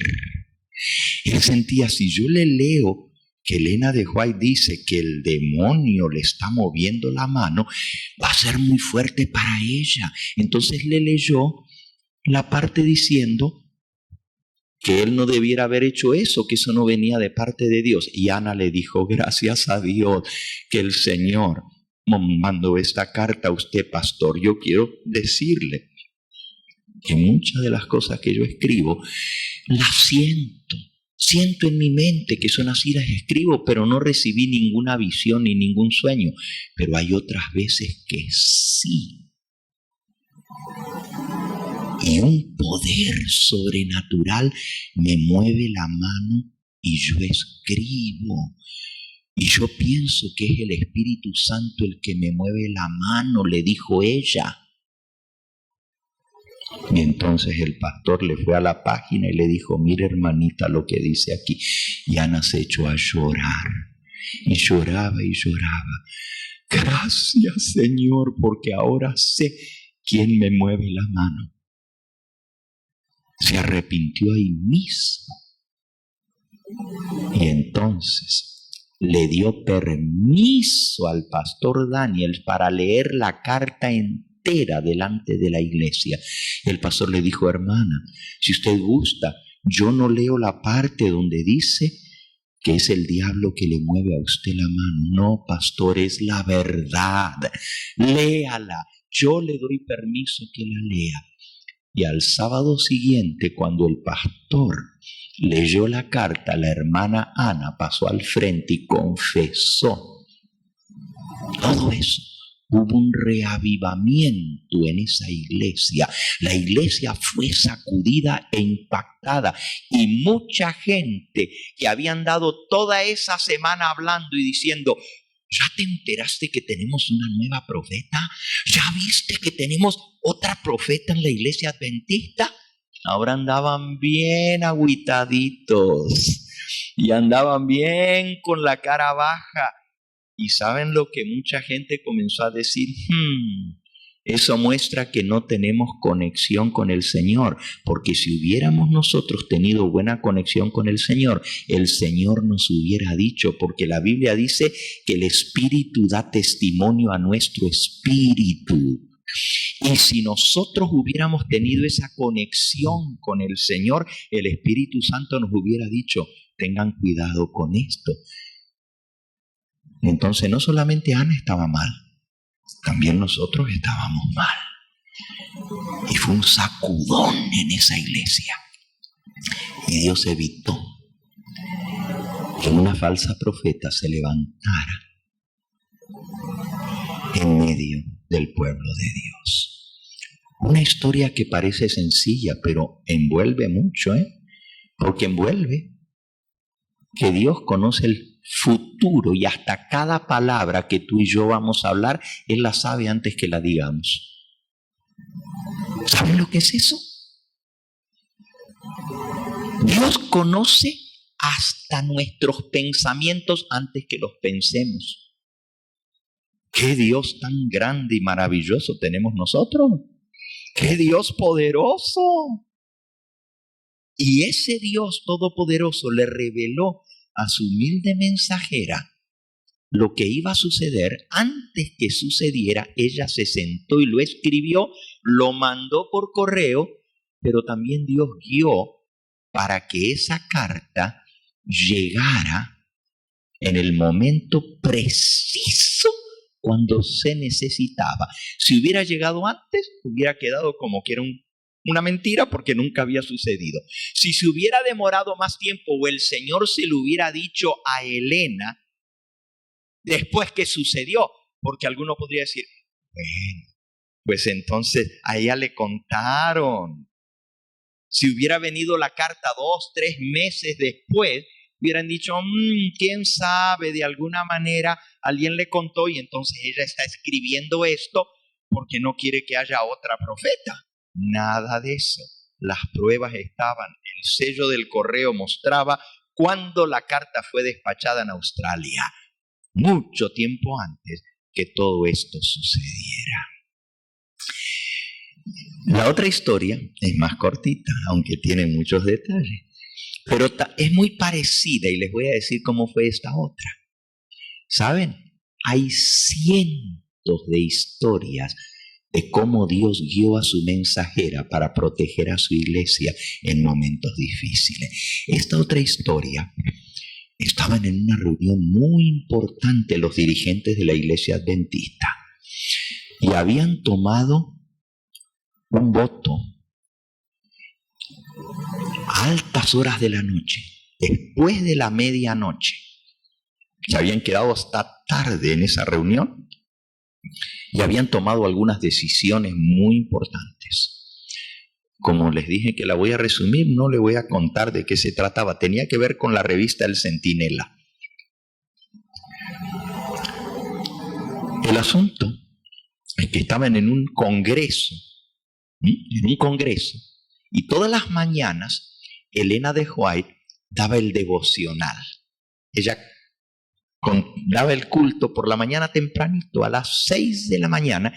Él sentía, si yo le leo que Elena de White dice que el demonio le está moviendo la mano, va a ser muy fuerte para ella. Entonces le leyó la parte diciendo que él no debiera haber hecho eso, que eso no venía de parte de Dios. Y Ana le dijo, gracias a Dios que el Señor mandó esta carta a usted, pastor. Yo quiero decirle que muchas de las cosas que yo escribo las siento en mi mente que son así, las escribo, pero no recibí ninguna visión ni ningún sueño. Pero hay otras veces que sí. Y un poder sobrenatural me mueve la mano y yo escribo. Y yo pienso que es el Espíritu Santo el que me mueve la mano, le dijo ella. Y entonces el pastor le fue a la página y le dijo, mire hermanita lo que dice aquí. Y Ana se echó a llorar. Y lloraba y lloraba. Gracias Señor, porque ahora sé quién me mueve la mano. Se arrepintió ahí mismo. Y entonces le dio permiso al pastor Daniel para leer la carta entera delante de la iglesia. El pastor le dijo, hermana, si usted gusta, yo no leo la parte donde dice que es el diablo que le mueve a usted la mano. No, pastor, es la verdad. Léala. Yo le doy permiso que la lea. Y al sábado siguiente, cuando el pastor leyó la carta, la hermana Ana pasó al frente y confesó todo eso. Hubo un reavivamiento en esa iglesia. La iglesia fue sacudida e impactada. Y mucha gente que habían dado toda esa semana hablando y diciendo: ¿ya te enteraste que tenemos una nueva profeta? ¿Ya viste que tenemos otra profeta en la iglesia adventista? Ahora andaban bien agüitaditos y andaban bien con la cara baja. Y ¿saben lo que mucha gente comenzó a decir? Eso muestra que no tenemos conexión con el Señor, porque si hubiéramos nosotros tenido buena conexión con el Señor nos hubiera dicho, porque la Biblia dice que el Espíritu da testimonio a nuestro espíritu. Y si nosotros hubiéramos tenido esa conexión con el Señor, el Espíritu Santo nos hubiera dicho: tengan cuidado con esto. Entonces no solamente Ana estaba mal, también nosotros estábamos mal. Y fue un sacudón en esa iglesia. Y Dios evitó que una falsa profeta se levantara en medio del pueblo de Dios. Una historia que parece sencilla, pero envuelve mucho, porque envuelve que Dios conoce el futuro y hasta cada palabra que tú y yo vamos a hablar, Él la sabe antes que la digamos. ¿Saben lo que es eso? Dios conoce hasta nuestros pensamientos antes que los pensemos. ¡Qué Dios tan grande y maravilloso tenemos nosotros! ¡Qué Dios poderoso! Y ese Dios todopoderoso le reveló a su humilde mensajera lo que iba a suceder. Antes que sucediera, ella se sentó y lo escribió, lo mandó por correo, pero también Dios guió para que esa carta llegara en el momento preciso cuando se necesitaba. Si hubiera llegado antes, hubiera quedado como que era una mentira, porque nunca había sucedido. Si se hubiera demorado más tiempo o el Señor se lo hubiera dicho a Elena después que sucedió, porque alguno podría decir: bueno, pues entonces a ella le contaron. Si hubiera venido la carta 2, 3 meses después, hubieran dicho: quién sabe, de alguna manera alguien le contó y entonces ella está escribiendo esto porque no quiere que haya otra profeta. Nada de eso. Las pruebas estaban. El sello del correo mostraba cuando la carta fue despachada en Australia, mucho tiempo antes que todo esto sucediera. La otra historia es más cortita, aunque tiene muchos detalles, pero es muy parecida y les voy a decir cómo fue esta otra. ¿Saben? Hay cientos de historias de cómo Dios guió a su mensajera para proteger a su iglesia en momentos difíciles. Esta otra historia, estaban en una reunión muy importante los dirigentes de la iglesia adventista y habían tomado un voto a altas horas de la noche, después de la medianoche. Se habían quedado hasta tarde en esa reunión y habían tomado algunas decisiones muy importantes. Como les dije que la voy a resumir, no le voy a contar de qué se trataba. Tenía que ver con la revista El Centinela. El asunto es que estaban en un congreso, y todas las mañanas Elena de White daba el devocional. Ella daba el culto por la mañana tempranito, a las 6 de la mañana.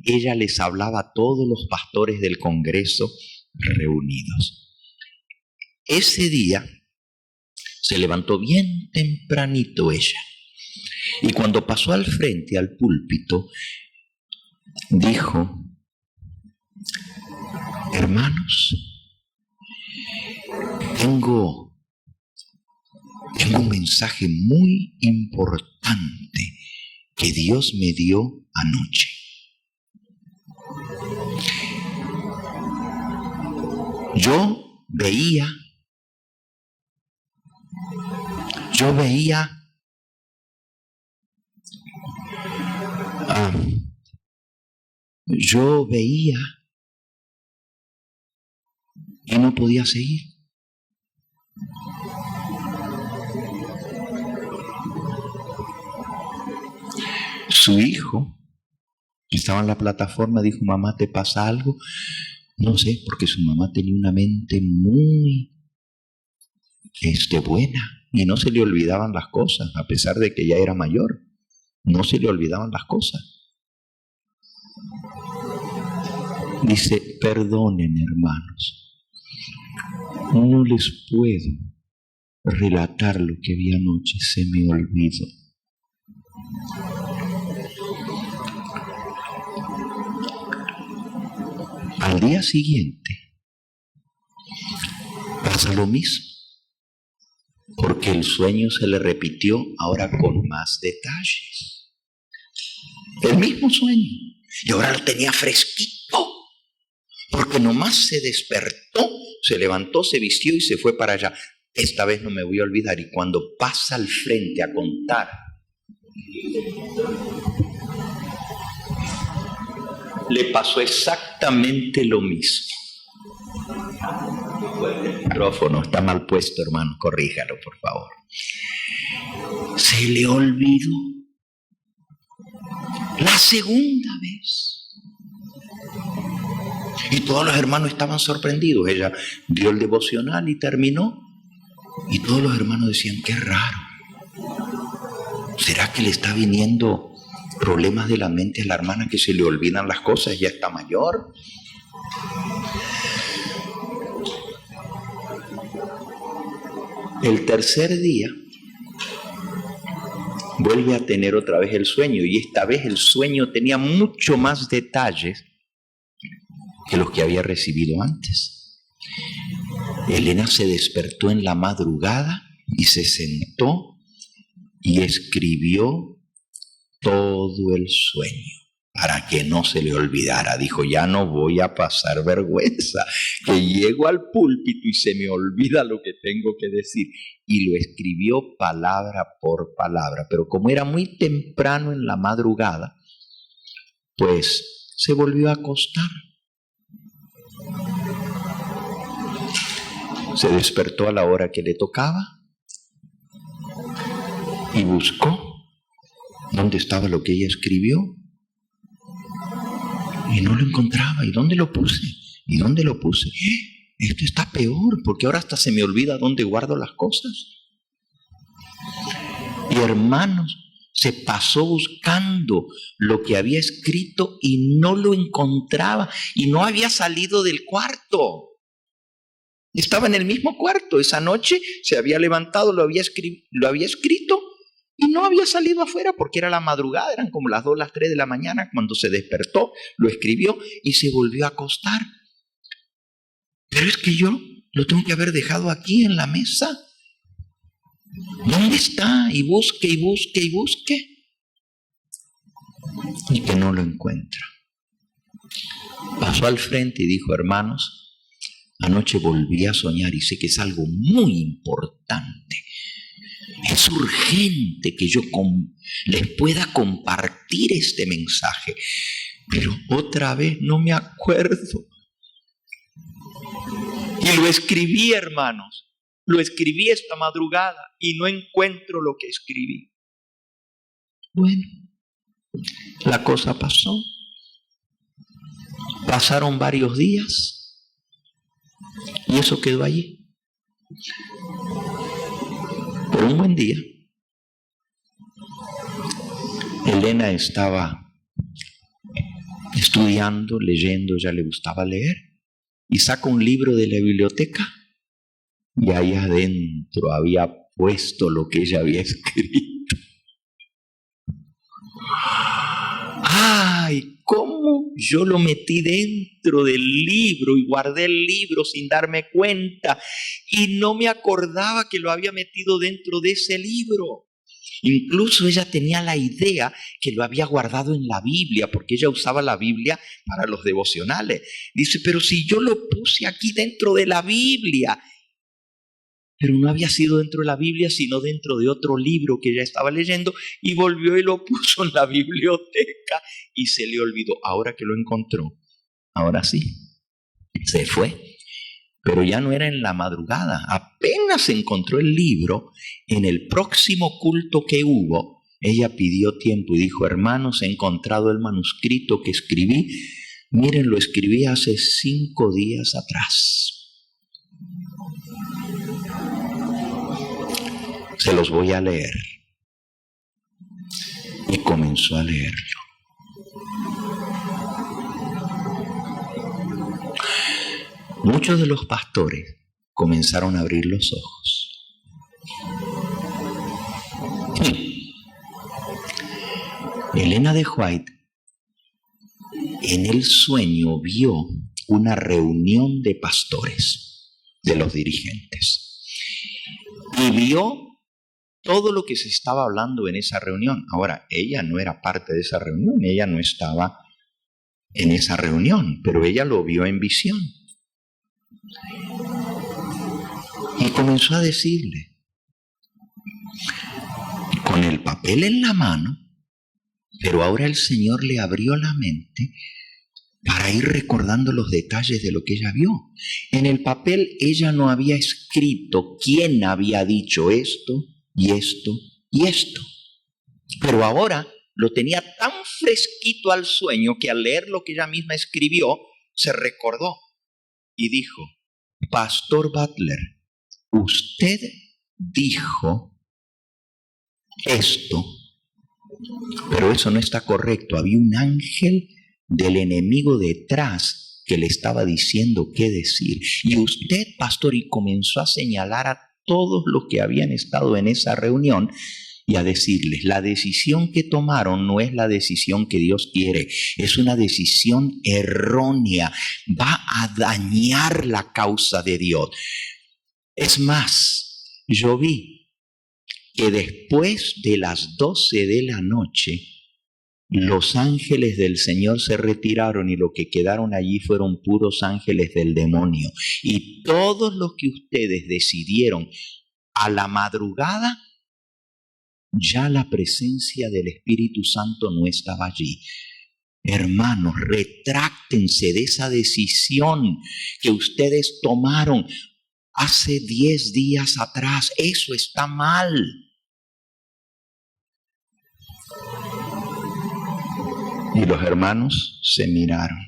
Ella les hablaba a todos los pastores del congreso reunidos. Ese día se levantó bien tempranito ella, y cuando pasó al frente, al púlpito, dijo: hermanos, tengo un mensaje muy importante que Dios me dio anoche. Yo veía Yo veía y no podía seguir. Su hijo, que estaba en la plataforma, dijo: mamá, ¿te pasa algo? No sé, porque su mamá tenía una mente muy buena y no se le olvidaban las cosas, a pesar de que ya era mayor. No se le olvidaban las cosas. Dice: perdonen, hermanos, no les puedo relatar lo que vi anoche, se me olvidó. Al día siguiente pasa lo mismo, porque el sueño se le repitió, ahora con más detalles. El mismo sueño, y ahora lo tenía fresquito, porque nomás se despertó, se levantó, se vistió y se fue para allá. Esta vez no me voy a olvidar. Y cuando pasa al frente a contar, le pasó exactamente lo mismo. El micrófono está mal puesto, hermano, corríjalo, por favor. Se le olvidó la segunda vez. Y todos los hermanos estaban sorprendidos. Ella dio el devocional y terminó. Y todos los hermanos decían: qué raro. ¿Será que le está viniendo problemas de la mente a la hermana, que se le olvidan las cosas? Ya está mayor. El tercer día vuelve a tener otra vez el sueño, y esta vez el sueño tenía mucho más detalles que los que había recibido antes. Elena se despertó en la madrugada y se sentó y escribió todo el sueño para que no se le olvidara. Dijo: ya no voy a pasar vergüenza, que llego al púlpito y se me olvida lo que tengo que decir. Y lo escribió palabra por palabra, pero como era muy temprano en la madrugada, pues se volvió a acostar. Se despertó a la hora que le tocaba y buscó dónde estaba lo que ella escribió. Y no lo encontraba. ¿Y dónde lo puse? ¿Y dónde lo puse? Esto está peor, porque ahora hasta se me olvida dónde guardo las cosas. Y hermanos, se pasó buscando lo que había escrito y no lo encontraba. Y no había salido del cuarto. Estaba en el mismo cuarto. Esa noche se había levantado, lo había escrito y no había salido afuera, porque era la madrugada, eran como las 2, las 3 de la mañana. Cuando se despertó, lo escribió y se volvió a acostar. Pero es que yo lo tengo que haber dejado aquí en la mesa. ¿Dónde está? Y busque, y busque, y busque. Y que no lo encuentra. Pasó al frente y dijo: hermanos, anoche volví a soñar y sé que es algo muy importante. Es urgente que yo les pueda compartir este mensaje, pero otra vez no me acuerdo. Y lo escribí, hermanos, lo escribí esta madrugada y no encuentro lo que escribí. Bueno, la cosa pasó. Pasaron varios días y eso quedó allí. Pero un buen día, Elena estaba estudiando, leyendo, ya le gustaba leer, y saca un libro de la biblioteca y ahí adentro había puesto lo que ella había escrito. ¡Ay! ¿Cómo yo lo metí dentro del libro y guardé el libro sin darme cuenta? Y no me acordaba que lo había metido dentro de ese libro. Incluso ella tenía la idea que lo había guardado en la Biblia, porque ella usaba la Biblia para los devocionales. Dice: pero si yo lo puse aquí dentro de la Biblia. Pero no había sido dentro de la Biblia, sino dentro de otro libro que ella estaba leyendo, y volvió y lo puso en la biblioteca y se le olvidó. Ahora que lo encontró, ahora sí, se fue. Pero ya no era en la madrugada. Apenas encontró el libro, en el próximo culto que hubo, ella pidió tiempo y dijo: hermanos, he encontrado el manuscrito que escribí. Miren, lo escribí hace 5 días atrás. Se los voy a leer. Y comenzó a leerlo. Muchos de los pastores comenzaron a abrir los ojos. Elena de White en el sueño vio una reunión de pastores, de los dirigentes, y vio todo lo que se estaba hablando en esa reunión. Ahora, ella no era parte de esa reunión, ella no estaba en esa reunión, pero ella lo vio en visión. Y comenzó a decirle, con el papel en la mano, pero ahora el Señor le abrió la mente para ir recordando los detalles de lo que ella vio. En el papel ella no había escrito quién había dicho esto y esto y esto. Pero ahora lo tenía tan fresquito al sueño que al leer lo que ella misma escribió, se recordó y dijo: Pastor Butler, usted dijo esto, pero eso no está correcto. Había un ángel del enemigo detrás que le estaba diciendo qué decir. Y usted, pastor, y comenzó a señalar a todos los que habían estado en esa reunión y a decirles: la decisión que tomaron no es la decisión que Dios quiere, es una decisión errónea, va a dañar la causa de Dios. Es más, yo vi que después de las 12 de la noche, los ángeles del Señor se retiraron y lo que quedaron allí fueron puros ángeles del demonio. Y todos los que ustedes decidieron a la madrugada, ya la presencia del Espíritu Santo no estaba allí. Hermanos, retráctense de esa decisión que ustedes tomaron hace 10 días atrás. Eso está mal. Y los hermanos se miraron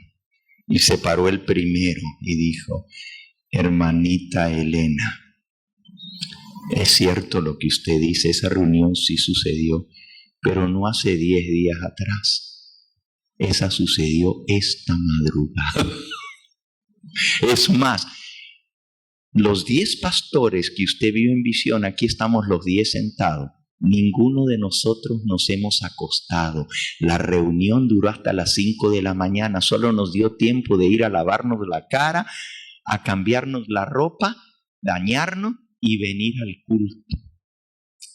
y se paró el primero y dijo: hermanita Elena, es cierto lo que usted dice, esa reunión sí sucedió, pero no hace 10 días atrás. Esa sucedió esta madrugada. Es más, los 10 pastores que usted vio en visión, aquí estamos los 10 sentados. Ninguno de nosotros nos hemos acostado. La reunión duró hasta las 5 de la mañana. Solo nos dio tiempo de ir a lavarnos la cara, a cambiarnos la ropa, bañarnos y venir al culto.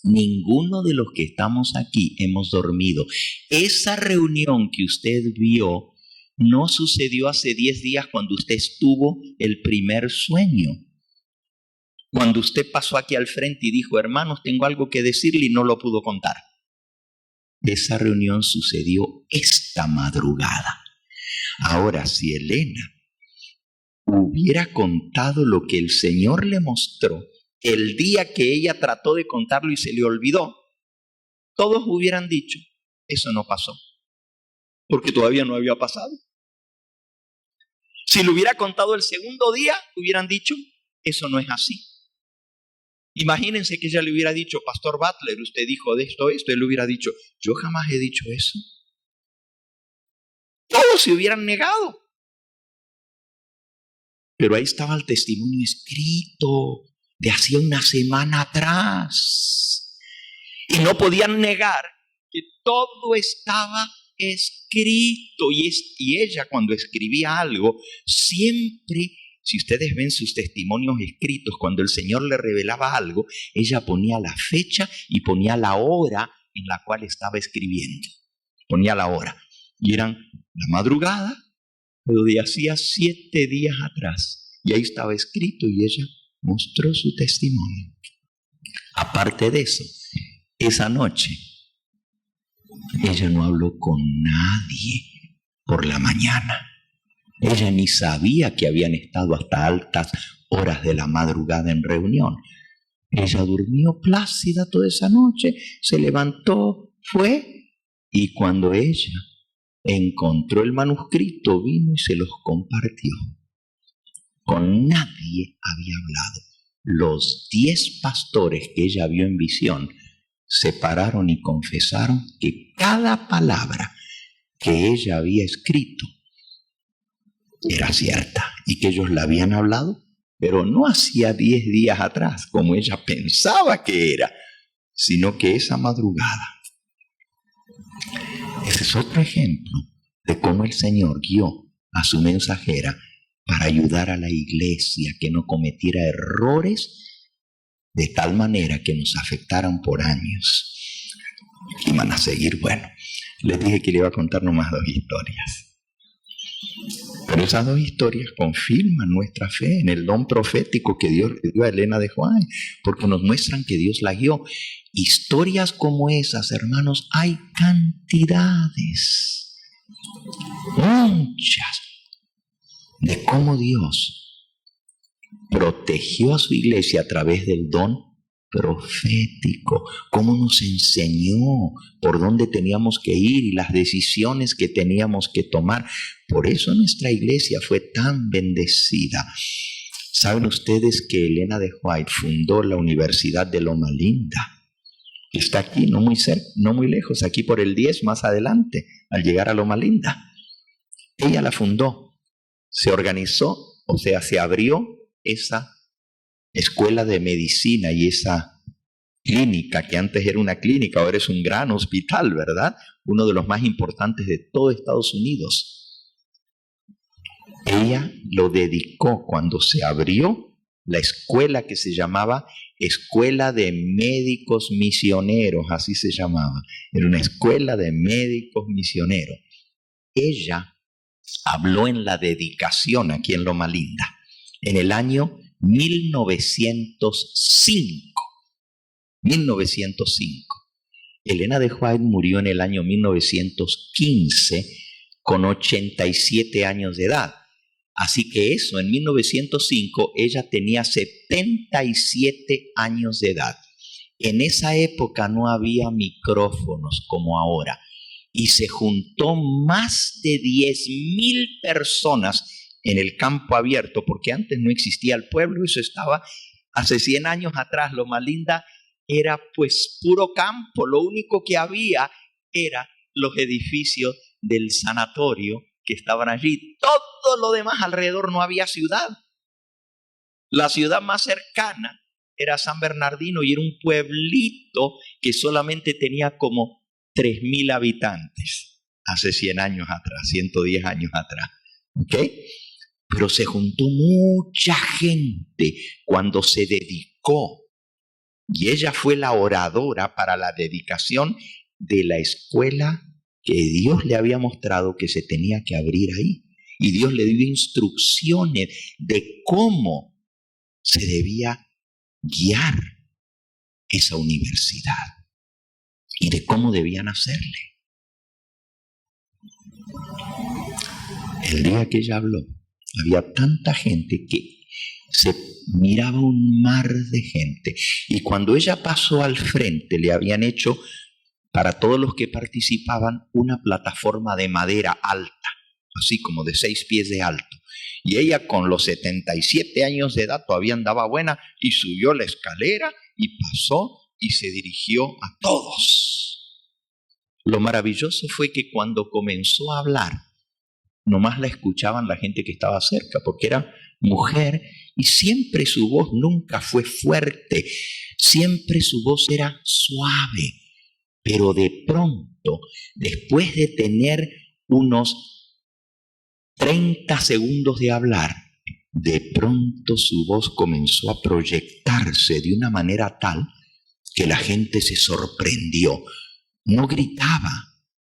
Ninguno de los que estamos aquí hemos dormido. Esa reunión que usted vio no sucedió hace 10 días cuando usted estuvo el primer sueño. Cuando usted pasó aquí al frente y dijo: hermanos, tengo algo que decirle, y no lo pudo contar. Esa reunión sucedió esta madrugada. Ahora, si Elena hubiera contado lo que el Señor le mostró el día que ella trató de contarlo y se le olvidó, todos hubieran dicho: eso no pasó, porque todavía no había pasado. Si lo hubiera contado el segundo día, hubieran dicho: eso no es así. Imagínense que ella le hubiera dicho: Pastor Butler, usted dijo de esto, él le hubiera dicho: yo jamás he dicho eso. Todos se hubieran negado. Pero ahí estaba el testimonio escrito de hacía una semana atrás. Y no podían negar que todo estaba escrito. Y ella, cuando escribía algo, siempre, si ustedes ven sus testimonios escritos, cuando el Señor le revelaba algo, ella ponía la fecha y ponía la hora en la cual estaba escribiendo. Ponía la hora. Y eran la madrugada, pero de hacía 7 días atrás. Y ahí estaba escrito y ella mostró su testimonio. Aparte de eso, esa noche, ella no habló con nadie por la mañana. Ella ni sabía que habían estado hasta altas horas de la madrugada en reunión. Ella durmió plácida toda esa noche, se levantó, fue, y cuando ella encontró el manuscrito, vino y se los compartió. Con nadie había hablado. Los 10 pastores que ella vio en visión se pararon y confesaron que cada palabra que ella había escrito era cierta y que ellos la habían hablado, pero no hacía 10 días atrás, como ella pensaba que era, sino que esa madrugada. Ese es otro ejemplo de cómo el Señor guió a su mensajera para ayudar a la iglesia que no cometiera errores de tal manera que nos afectaran por años. Y van a seguir, bueno, les dije que le iba a contar nomás 2 historias. Pero esas 2 historias confirman nuestra fe en el don profético que Dios le dio a Elena de White, porque nos muestran que Dios la guió. Historias como esas, hermanos, hay cantidades, muchas, de cómo Dios protegió a su iglesia a través del don profético, cómo nos enseñó por dónde teníamos que ir y las decisiones que teníamos que tomar. Por eso nuestra iglesia fue tan bendecida. ¿Saben ustedes que Elena de White fundó la Universidad de Loma Linda? Está aquí, no muy cerca, no muy lejos, aquí por el 10 más adelante, al llegar a Loma Linda. Ella la fundó, se organizó, o sea, se abrió esa escuela de medicina y esa clínica, que antes era una clínica, ahora es un gran hospital, ¿verdad? Uno de los más importantes de todo Estados Unidos. Ella lo dedicó cuando se abrió la escuela que se llamaba Escuela de Médicos Misioneros, así se llamaba. Era una escuela de médicos misioneros. Ella habló en la dedicación aquí en Loma Linda, en el año 1905. Elena de White murió en el año 1915 con 87 años de edad. Así que eso, en 1905, ella tenía 77 años de edad. En esa época no había micrófonos como ahora. Y se juntó más de 10,000 personas en el campo abierto, porque antes no existía el pueblo, eso estaba hace 100 años atrás. Loma Linda era pues puro campo, lo único que había era los edificios del sanatorio que estaban allí. Todo lo demás alrededor no había ciudad. La ciudad más cercana era San Bernardino y era un pueblito que solamente tenía como 3,000 habitantes hace 100 años atrás, 110 años atrás. ¿Ok? Pero se juntó mucha gente cuando se dedicó. Y ella fue la oradora para la dedicación de la escuela que Dios le había mostrado que se tenía que abrir ahí. Y Dios le dio instrucciones de cómo se debía guiar esa universidad y de cómo debían hacerle. El día que ella habló, había tanta gente que se miraba un mar de gente. Y cuando ella pasó al frente, le habían hecho para todos los que participaban una plataforma de madera alta, así como de 6 pies de alto. Y ella con los 77 años de edad todavía andaba buena y subió la escalera y pasó y se dirigió a todos. Lo maravilloso fue que cuando comenzó a hablar, nomás la escuchaban la gente que estaba cerca, porque era mujer y siempre su voz nunca fue fuerte, siempre su voz era suave. Pero de pronto, después de tener unos 30 segundos de hablar, de pronto su voz comenzó a proyectarse de una manera tal que la gente se sorprendió. No gritaba,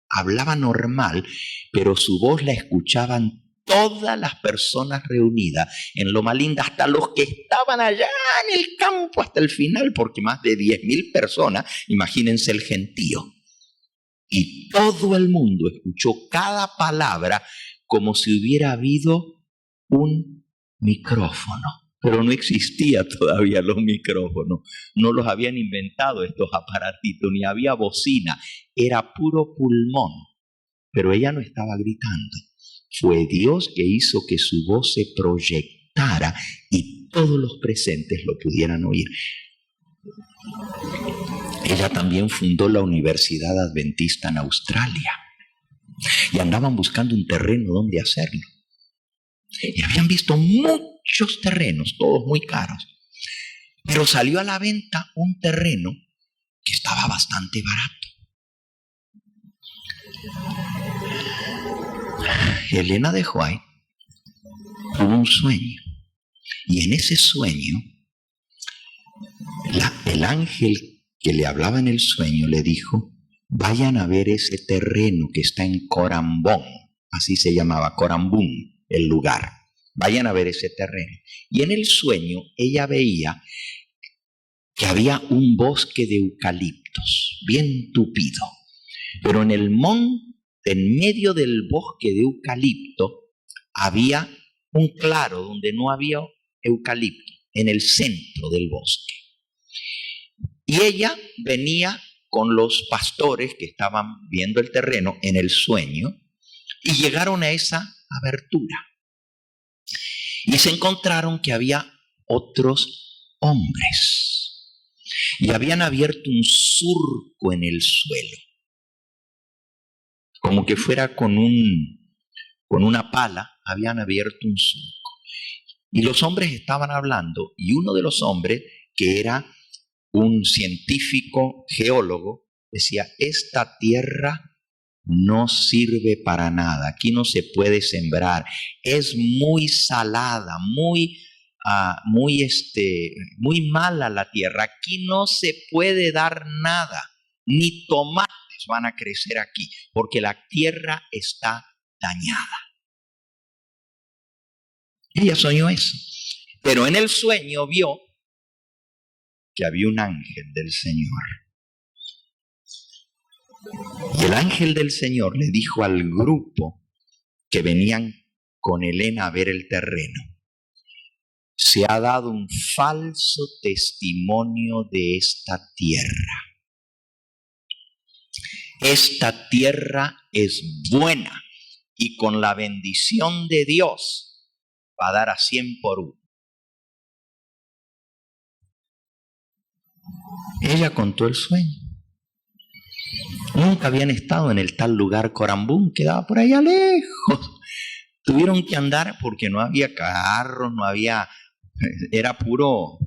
hablaba normal, pero su voz la escuchaban todas las personas reunidas en Loma Linda, hasta los que estaban allá en el campo hasta el final, porque más de 10.000 personas, imagínense el gentío. Y todo el mundo escuchó cada palabra como si hubiera habido un micrófono. Pero no existía todavía los micrófonos, no los habían inventado estos aparatitos, ni había bocina, era puro pulmón. Pero ella no estaba gritando. Fue Dios que hizo que su voz se proyectara y todos los presentes lo pudieran oír. Ella también fundó la Universidad Adventista en Australia y andaban buscando un terreno donde hacerlo. Y habían visto muchos terrenos, todos muy caros, pero salió a la venta un terreno que estaba bastante barato. Elena de White tuvo un sueño, y en ese sueño el ángel que le hablaba en el sueño le dijo: vayan a ver ese terreno que está en Corambón, así se llamaba, Corambún, el lugar. Vayan a ver ese terreno. Y en el sueño ella veía que había un bosque de eucaliptos, bien tupido. Pero en el monte, en medio del bosque de eucalipto, había un claro donde no había eucalipto, en el centro del bosque. Y ella venía con los pastores que estaban viendo el terreno en el sueño y llegaron a esa abertura. Y se encontraron que había otros hombres y habían abierto un surco en el suelo, como que fuera con una pala, habían abierto un surco. Y los hombres estaban hablando, y uno de los hombres, que era un científico geólogo, decía: esta tierra no sirve para nada, aquí no se puede sembrar, es muy salada, muy mala la tierra, aquí no se puede dar nada, ni tomates van a crecer aquí, porque la tierra está dañada. Ella soñó eso, pero en el sueño vio que había un ángel del Señor. Y el ángel del Señor le dijo al grupo que venían con Elena a ver el terreno: se ha dado un falso testimonio de esta tierra. Esta tierra es buena y con la bendición de Dios va a dar a 100 por 1. Ella contó el sueño. Nunca habían estado en el tal lugar Corambún, quedaba por allá lejos. Tuvieron que andar porque no había carros, no había, era puro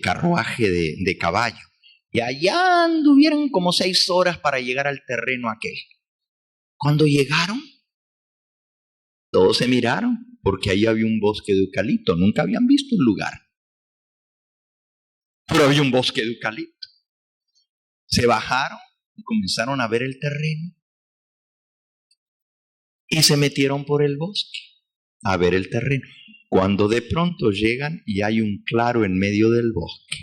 carruaje de caballo. Y allá anduvieron como 6 horas para llegar al terreno aquel. Cuando llegaron, todos se miraron porque ahí había un bosque de eucalipto. Nunca habían visto un lugar, pero había un bosque de eucalipto. Se bajaron y comenzaron a ver el terreno y se metieron por el bosque a ver el terreno. Cuando de pronto llegan y hay un claro en medio del bosque.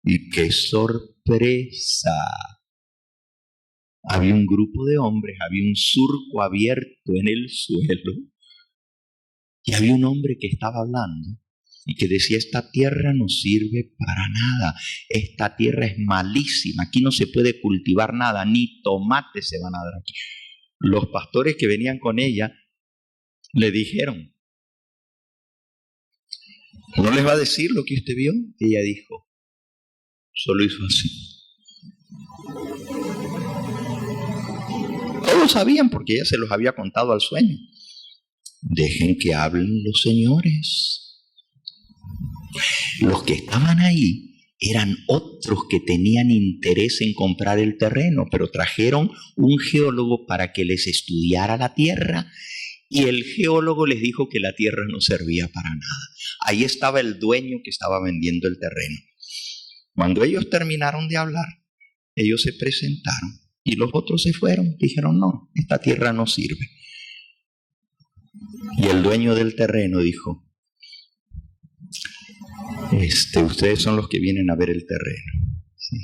Y ¡qué sorpresa! Había un grupo de hombres, había un surco abierto en el suelo y había un hombre que estaba hablando y que decía: esta tierra no sirve para nada, esta tierra es malísima, aquí no se puede cultivar nada, ni tomates se van a dar aquí. Los pastores que venían con ella le dijeron: ¿no les va a decir lo que usted vio? Y ella dijo: solo hizo así. Todos sabían porque ella se los había contado al sueño. Dejen que hablen los señores. Los que estaban ahí eran otros que tenían interés en comprar el terreno, pero trajeron un geólogo para que les estudiara la tierra, y el geólogo les dijo que la tierra no servía para nada. Ahí estaba el dueño que estaba vendiendo el terreno. Cuando ellos terminaron de hablar, ellos se presentaron. Y los otros se fueron, dijeron: no, esta tierra no sirve. Pero ella no se fue. Ella se quedó. Y ella dijo: solo hizo así. Todos sabían porque ella se los había contado al sueño. Dejen que hablen los señores. Los que estaban ahí eran otros que tenían interés en comprar el terreno, pero trajeron un geólogo para que les estudiara la tierra, y el geólogo les dijo que la tierra no servía para nada. Ahí estaba el dueño que estaba vendiendo el terreno. Cuando ellos terminaron de hablar, ellos se presentaron. Y los otros se fueron, dijeron: no, esta tierra no sirve. Y el dueño del terreno dijo, ustedes son los que vienen a ver el terreno. ¿Sí?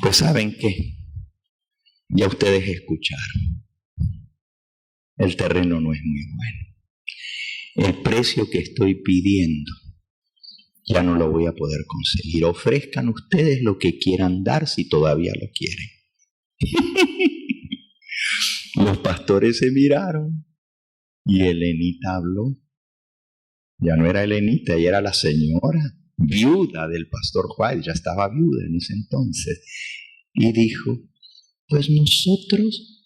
Pues ¿saben qué? Ya ustedes escucharon. El terreno no es muy bueno. El precio que estoy pidiendo ya no lo voy a poder conseguir. Ofrezcan ustedes lo que quieran dar si todavía lo quieren. Los pastores se miraron y Helenita habló. Ya no era Helenita, ella era la señora viuda del pastor Juárez, ya estaba viuda en ese entonces. Y dijo, pues nosotros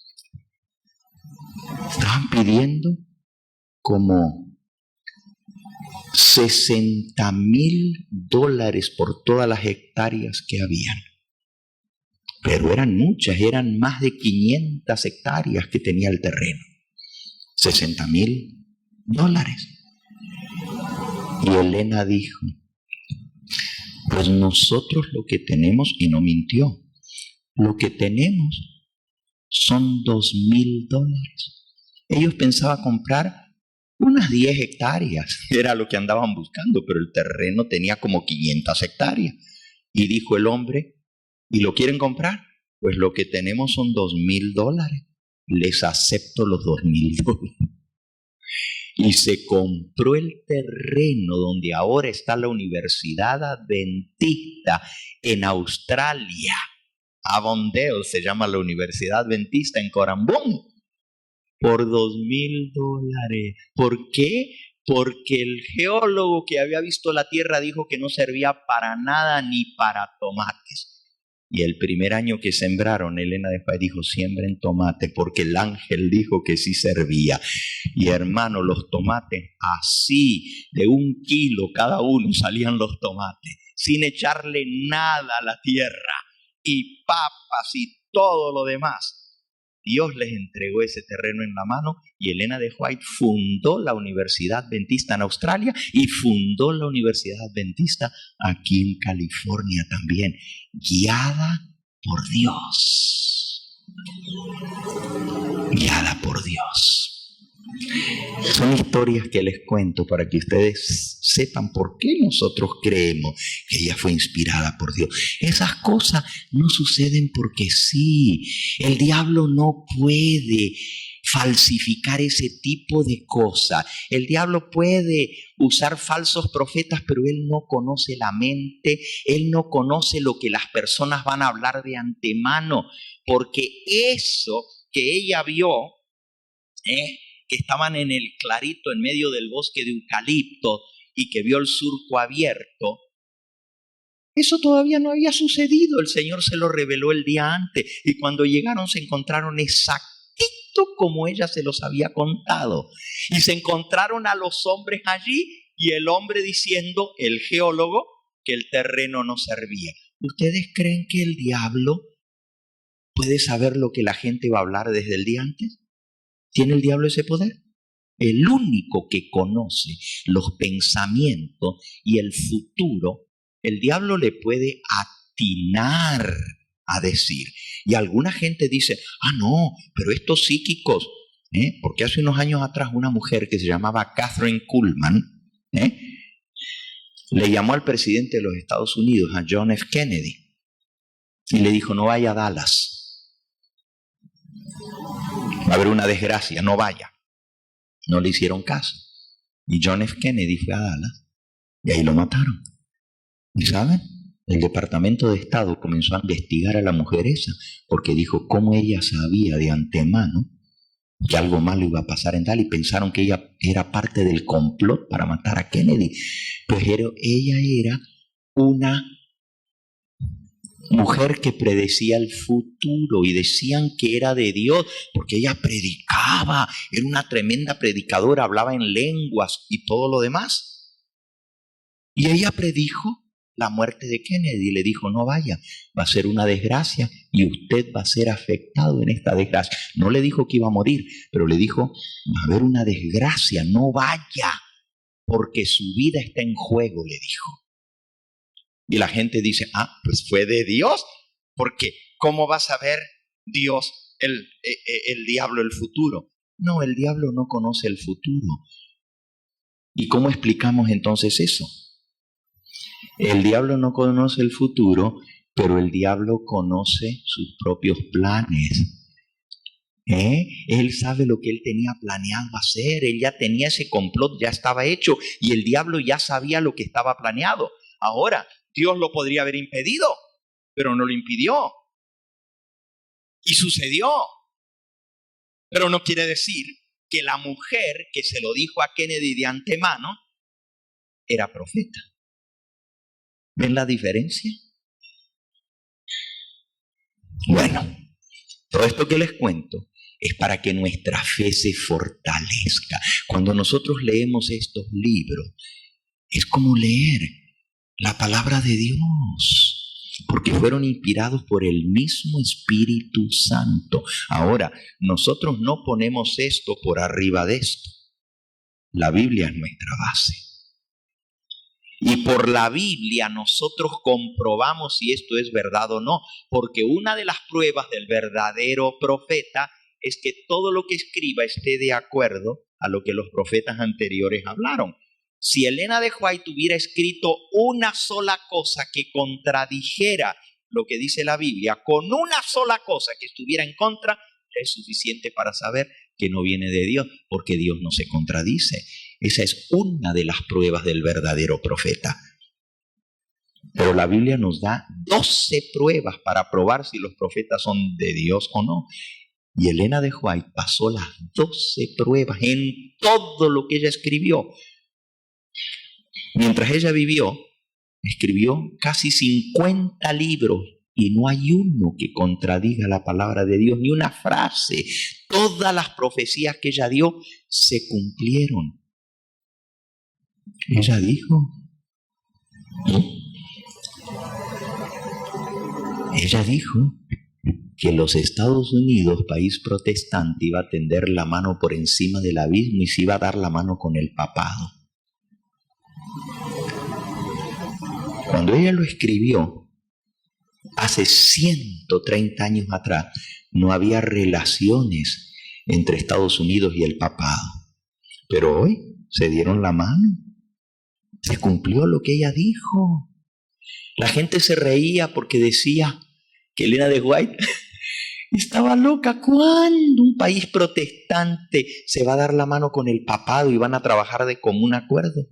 estaban pidiendo como $60,000 por todas las hectáreas que habían. Pero eran muchas, eran más de 500 hectáreas que tenía el terreno. $60,000. Y Elena dijo, pues nosotros lo que tenemos, y no mintió, lo que tenemos son $2,000. Ellos pensaban comprar unas 10 hectáreas, era lo que andaban buscando, pero el terreno tenía como 500 hectáreas. Y dijo el hombre, ¿y lo quieren comprar? Pues lo que tenemos son $2,000. Les acepto los $2,000. Y se compró el terreno donde ahora está la Universidad Adventista en Australia. Avondale se llama la Universidad Adventista en Corambón. Por $2,000. ¿Por qué? Porque el geólogo que había visto la tierra dijo que no servía para nada ni para tomates. Y el primer año que sembraron, Elena después dijo, siembren tomate, porque el ángel dijo que sí servía. Y hermano, los tomates así, de 1 kilo cada uno salían los tomates, sin echarle nada a la tierra, y papas y todo lo demás. Dios les entregó ese terreno en la mano y Elena de White fundó la Universidad Adventista en Australia y fundó la Universidad Adventista aquí en California también, guiada por Dios. Guiada por Dios. Son historias que les cuento para que ustedes sepan por qué nosotros creemos que ella fue inspirada por Dios. Esas cosas no suceden porque sí. El diablo no puede falsificar ese tipo de cosas. El diablo puede usar falsos profetas, pero él no conoce la mente, él no conoce lo que las personas van a hablar de antemano, porque eso que ella vio, que estaban en el clarito en medio del bosque de eucalipto y que vio el surco abierto, eso todavía no había sucedido. El Señor se lo reveló el día antes y cuando llegaron se encontraron exactito como ella se los había contado. Y se encontraron a los hombres allí y el hombre diciendo, el geólogo, que el terreno no servía. ¿Ustedes creen que el diablo puede saber lo que la gente va a hablar desde el día antes? ¿Tiene el diablo ese poder? El único que conoce los pensamientos y el futuro, el diablo le puede atinar a decir. Y alguna gente dice, no, pero estos psíquicos, porque hace unos años atrás una mujer que se llamaba Catherine Kuhlman, le llamó al presidente de los Estados Unidos, a John F. Kennedy, y le dijo, no vaya a Dallas. Va a haber una desgracia, no vaya. No le hicieron caso. Y John F. Kennedy fue a Dallas y ahí lo mataron. ¿Y saben? El Departamento de Estado comenzó a investigar a la mujer esa porque dijo cómo ella sabía de antemano que algo malo iba a pasar en Dallas y pensaron que ella era parte del complot para matar a Kennedy. Pero ella era una mujer que predecía el futuro y decían que era de Dios porque ella predicaba, era una tremenda predicadora, hablaba en lenguas y todo lo demás. Y ella predijo la muerte de Kennedy y le dijo, no vaya, va a ser una desgracia y usted va a ser afectado en esta desgracia. No le dijo que iba a morir, pero le dijo, va a haber una desgracia, no vaya, porque su vida está en juego, le dijo. Y la gente dice, pues fue de Dios, porque ¿cómo va a saber Dios, el diablo, el futuro? No, el diablo no conoce el futuro. ¿Y cómo explicamos entonces eso? El diablo no conoce el futuro, pero el diablo conoce sus propios planes. Él sabe lo que él tenía planeado hacer, él ya tenía ese complot, ya estaba hecho, y el diablo ya sabía lo que estaba planeado. Ahora, Dios lo podría haber impedido, pero no lo impidió. Y sucedió. Pero no quiere decir que la mujer que se lo dijo a Kennedy de antemano era profeta. ¿Ven la diferencia? Bueno, todo esto que les cuento es para que nuestra fe se fortalezca. Cuando nosotros leemos estos libros, es como leer la palabra de Dios, porque fueron inspirados por el mismo Espíritu Santo. Ahora, nosotros no ponemos esto por arriba de esto. La Biblia es nuestra base. Y por la Biblia nosotros comprobamos si esto es verdad o no, porque una de las pruebas del verdadero profeta es que todo lo que escriba esté de acuerdo a lo que los profetas anteriores hablaron. Si Elena de White hubiera escrito una sola cosa que contradijera lo que dice la Biblia, con una sola cosa que estuviera en contra, es suficiente para saber que no viene de Dios, porque Dios no se contradice. Esa es una de las pruebas del verdadero profeta. Pero la Biblia nos da 12 pruebas para probar si los profetas son de Dios o no. Y Elena de White pasó las 12 pruebas en todo lo que ella escribió. Mientras ella vivió, escribió casi 50 libros y no hay uno que contradiga la palabra de Dios, ni una frase. Todas las profecías que ella dio se cumplieron. Ella dijo, que los Estados Unidos, país protestante, iba a tender la mano por encima del abismo y se iba a dar la mano con el papado. Cuando ella lo escribió, hace 130 años atrás, no había relaciones entre Estados Unidos y el papado. Pero hoy se dieron la mano. Se cumplió lo que ella dijo. La gente se reía porque decía que Elena de White estaba loca. ¿Cuándo un país protestante se va a dar la mano con el papado y van a trabajar de común acuerdo?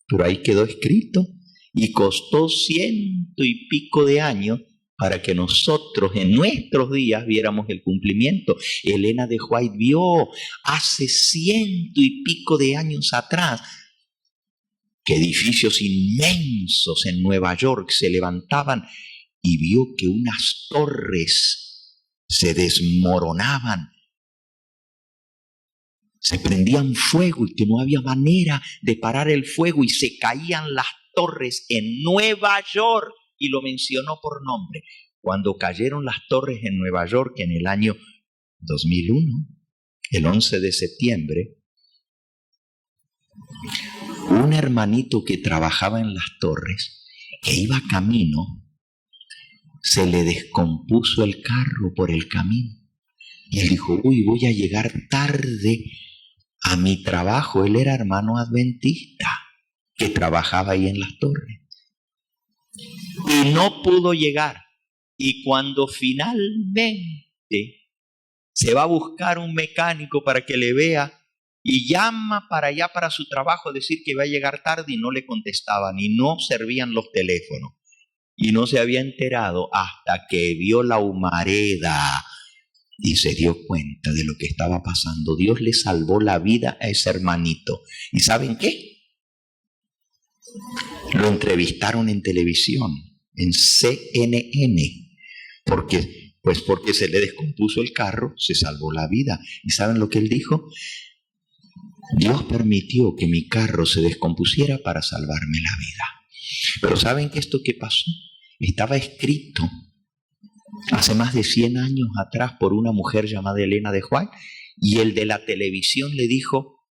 Pero ahí quedó escrito y costó 100 y pico de años para que nosotros en nuestros días viéramos el cumplimiento. Elena de White vio hace 100 y pico de años atrás que edificios inmensos en Nueva York se levantaban y vio que unas torres se desmoronaban, se prendían fuego y que no había manera de parar el fuego y se caían las torres en Nueva York, y lo mencionó por nombre. Cuando cayeron las torres en Nueva York en el año 2001, el 11 de septiembre, un hermanito que trabajaba en las torres, que iba camino, se le descompuso el carro por el camino. Y él dijo, voy a llegar tarde a mi trabajo. Él era hermano adventista que trabajaba ahí en las torres. Y no pudo llegar. Y cuando finalmente se va a buscar un mecánico para que le vea, y llama para allá, para su trabajo, decir que va a llegar tarde, y no le contestaban, y no servían los teléfonos. Y no se había enterado hasta que vio la humareda y se dio cuenta de lo que estaba pasando. Dios le salvó la vida a ese hermanito. ¿Y saben qué? Lo entrevistaron en televisión, en CNN, porque se le descompuso el carro, se salvó la vida. ¿Y saben lo que él dijo? Dios permitió que mi carro se descompusiera para salvarme la vida. Pero ¿saben que esto que pasó? Estaba escrito hace más de 100 años atrás por una mujer llamada Elena de White, y el de la televisión le dijo,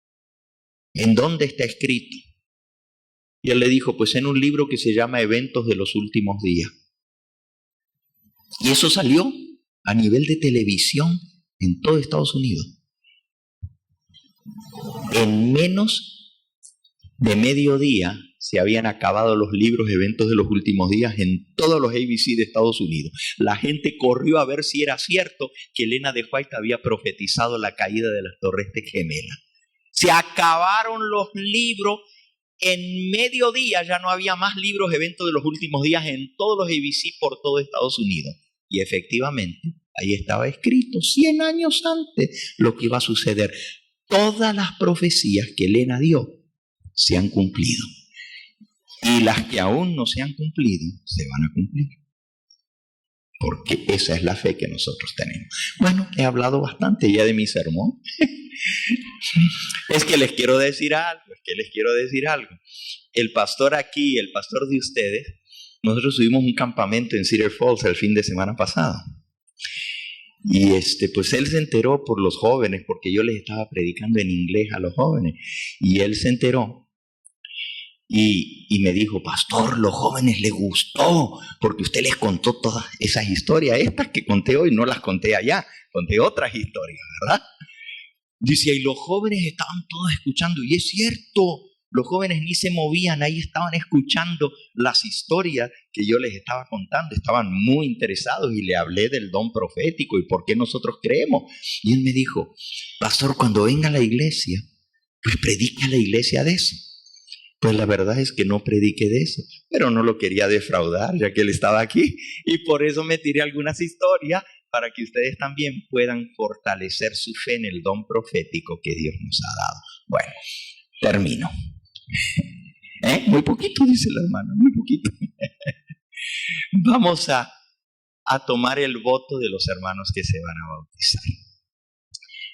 ¿en dónde está escrito? Y él le dijo, pues en un libro que se llama Eventos de los Últimos Días. Y eso salió a nivel de televisión en todo Estados Unidos. En menos de mediodía se habían acabado los libros, eventos de los últimos días en todos los ABC de Estados Unidos. La gente corrió a ver si era cierto que Elena de White había profetizado la caída de las Torres Gemelas. Se acabaron los libros. En mediodía ya no había más libros, eventos de los últimos días en todos los ABC por todo Estados Unidos. Y efectivamente, ahí estaba escrito 100 años antes lo que iba a suceder. Todas las profecías que Elena dio se han cumplido. Y las que aún no se han cumplido, se van a cumplir. Porque esa es la fe que nosotros tenemos. Bueno, he hablado bastante ya de mi sermón. Es que les quiero decir algo, El pastor aquí, el pastor de ustedes, nosotros tuvimos un campamento en Cedar Falls el fin de semana pasado. Y pues él se enteró por los jóvenes, porque yo les estaba predicando en inglés a los jóvenes. Y él se enteró y me dijo, pastor, los jóvenes les gustó, porque usted les contó todas esas historias. Estas que conté hoy no las conté allá, conté otras historias, ¿verdad? Dice, y los jóvenes estaban todos escuchando, y es cierto, los jóvenes ni se movían, ahí estaban escuchando las historias que yo les estaba contando, estaban muy interesados y le hablé del don profético y por qué nosotros creemos. Y él me dijo, pastor, cuando venga a la iglesia, pues predique a la iglesia de eso. Pues la verdad es que no prediqué de eso, pero no lo quería defraudar ya que él estaba aquí y por eso me tiré algunas historias para que ustedes también puedan fortalecer su fe en el don profético que Dios nos ha dado. Bueno, termino. Muy poquito, dice la hermana, muy poquito. Vamos a tomar el voto de los hermanos que se van a bautizar.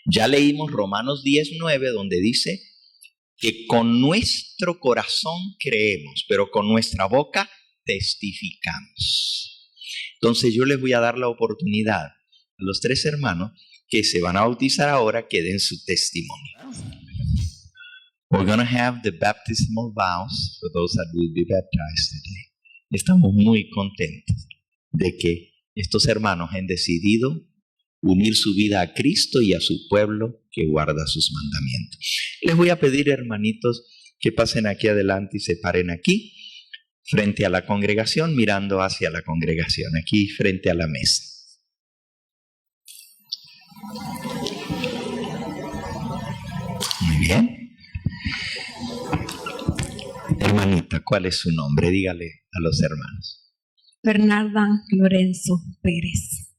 Ya leímos Romanos 10:9, donde dice que con nuestro corazón creemos, pero con nuestra boca testificamos. Entonces yo les voy a dar la oportunidad a los 3 hermanos que se van a bautizar ahora que den su testimonio. We're going to have the baptismal vows for those that will be baptized today. Estamos muy contentos de que estos hermanos han decidido unir su vida a Cristo y a su pueblo que guarda sus mandamientos. Les voy a pedir, hermanitos, que pasen aquí adelante y se paren aquí, frente a la congregación, mirando hacia la congregación, aquí frente a la mesa. Muy bien. Hermanita, ¿cuál es su nombre? Dígale a los hermanos. Bernarda Lorenzo Pérez.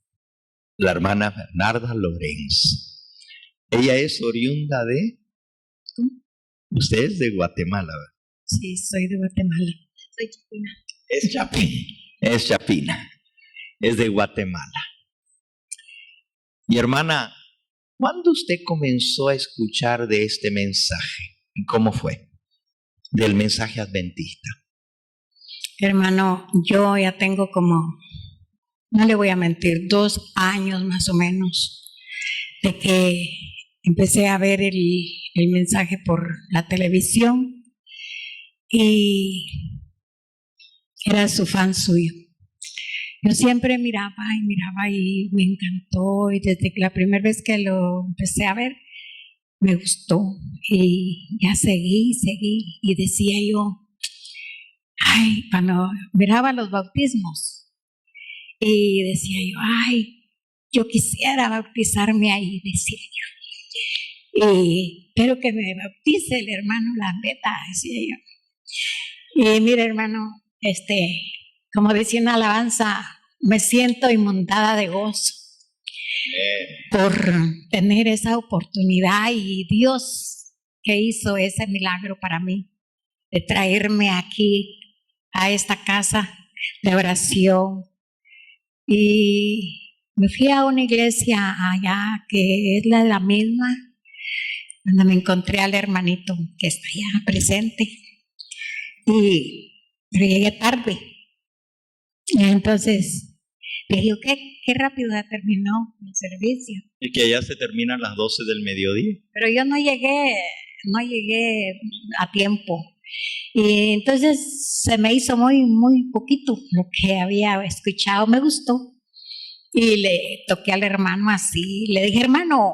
La hermana Bernarda Lorenzo. Ella es oriunda de... Usted es de Guatemala, ¿verdad? Sí, soy de Guatemala. Soy chapina. Es chapina. Es de Guatemala. Y hermana, ¿cuándo usted comenzó a escuchar de este mensaje? ¿Cómo fue? Del mensaje adventista. Hermano, yo ya tengo como, no le voy a mentir, 2 años más o menos de que empecé a ver el mensaje por la televisión y era su fan suyo. Yo siempre miraba y me encantó y desde la primera vez que lo empecé a ver me gustó y ya seguí y decía yo, ay, cuando miraba los bautismos y decía yo, yo quisiera bautizarme ahí, decía yo. Pero que me bautice el hermano Landeta, decía yo. Y mire, hermano, como decía una alabanza, me siento inundada de gozo por tener esa oportunidad y Dios que hizo ese milagro para mí de traerme aquí a esta casa de oración. Y me fui a una iglesia allá que es la misma, donde me encontré al hermanito que está allá presente. Pero llegué tarde. Y entonces le digo, qué rápido ya terminó el servicio. Y que allá se termina a las 12 del mediodía. Pero yo no llegué a tiempo. Y entonces se me hizo muy poquito lo que había escuchado, me gustó. Y le toqué al hermano así, le dije, hermano,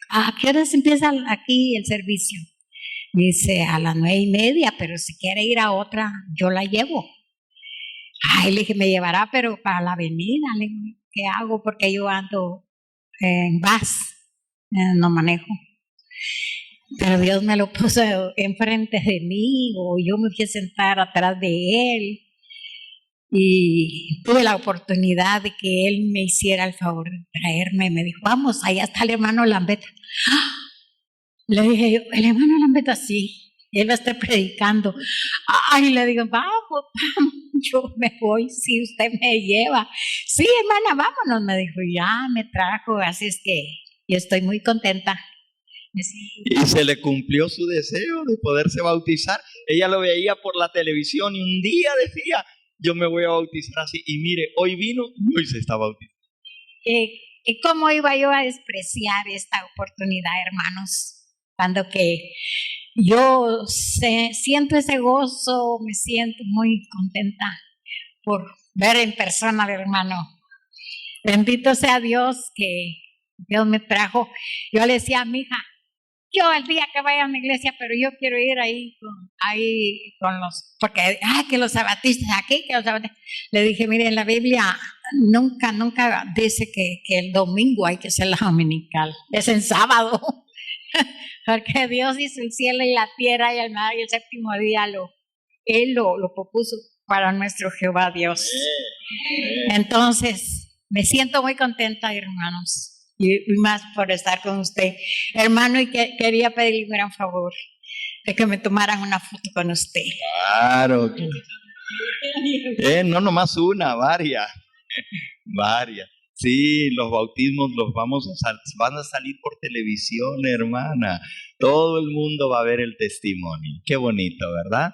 ¿a qué horas empieza aquí el servicio? Me dice, a las 9:30, pero si quiere ir a otra, yo la llevo. Ay, le dije, me llevará, pero para la avenida. Le dije, ¿qué hago? Porque yo ando en bus, no manejo. Pero Dios me lo puso enfrente de mí, o yo me fui a sentar atrás de él. Y tuve la oportunidad de que él me hiciera el favor de traerme. Me dijo, vamos, allá está el hermano Lambeta. ¡Ah! Le dije yo, el hermano Lambeta, sí, él va a estar predicando. Ay, le digo, vamos, yo me voy si usted me lleva. Sí, hermana, vámonos, me dijo, ya me trajo, así es que yo estoy muy contenta. Y se le cumplió su deseo de poderse bautizar. Ella lo veía por la televisión y un día decía, yo me voy a bautizar así. Y mire, hoy vino y hoy se está bautizando. ¿Cómo iba yo a despreciar esta oportunidad, hermanos? Cuando que yo siento ese gozo, me siento muy contenta por ver en persona al hermano. Bendito sea Dios que Dios me trajo. Yo le decía a mi hija, yo el día que vaya a mi iglesia, pero yo quiero ir ahí con los, porque, que los sabatistas aquí, que los sabatistas. Le dije, mire, en la Biblia nunca dice que el domingo hay que hacer la dominical, es en sábado. Porque Dios hizo el cielo y la tierra y el mar y el séptimo día Él lo propuso para nuestro Jehová Dios. Entonces, me siento muy contenta, hermanos. Y más por estar con usted, hermano, y quería pedirle un gran favor de que me tomaran una foto con usted. Claro. No nomás una, varias. Sí, los bautismos los van a salir por televisión, hermana. Todo el mundo va a ver el testimonio. Qué bonito, ¿verdad?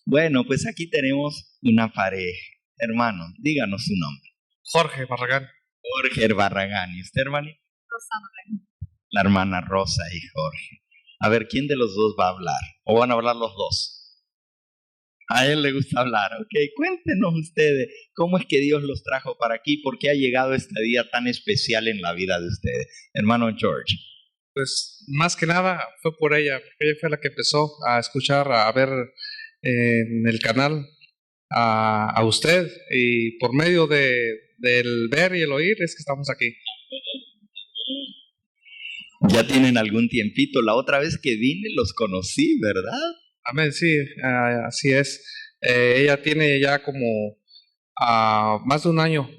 Bueno, pues aquí tenemos una pareja. Hermano, díganos su nombre. Jorge Barragán. Jorge Barragán. ¿Y usted, hermano? Rosa Barragán. La hermana Rosa y Jorge. A ver, ¿quién de los dos va a hablar? ¿O van a hablar los dos? A él le gusta hablar. Ok, cuéntenos ustedes cómo es que Dios los trajo para aquí, por qué ha llegado este día tan especial en la vida de ustedes. Hermano George. Pues más que nada fue por ella, porque ella fue la que empezó a escuchar, a ver en el canal a usted, y por medio del ver y el oír es que estamos aquí. Ya tienen algún tiempito. La otra vez que vine los conocí, ¿verdad? Amén, sí, así es. Ella tiene ya como más de un año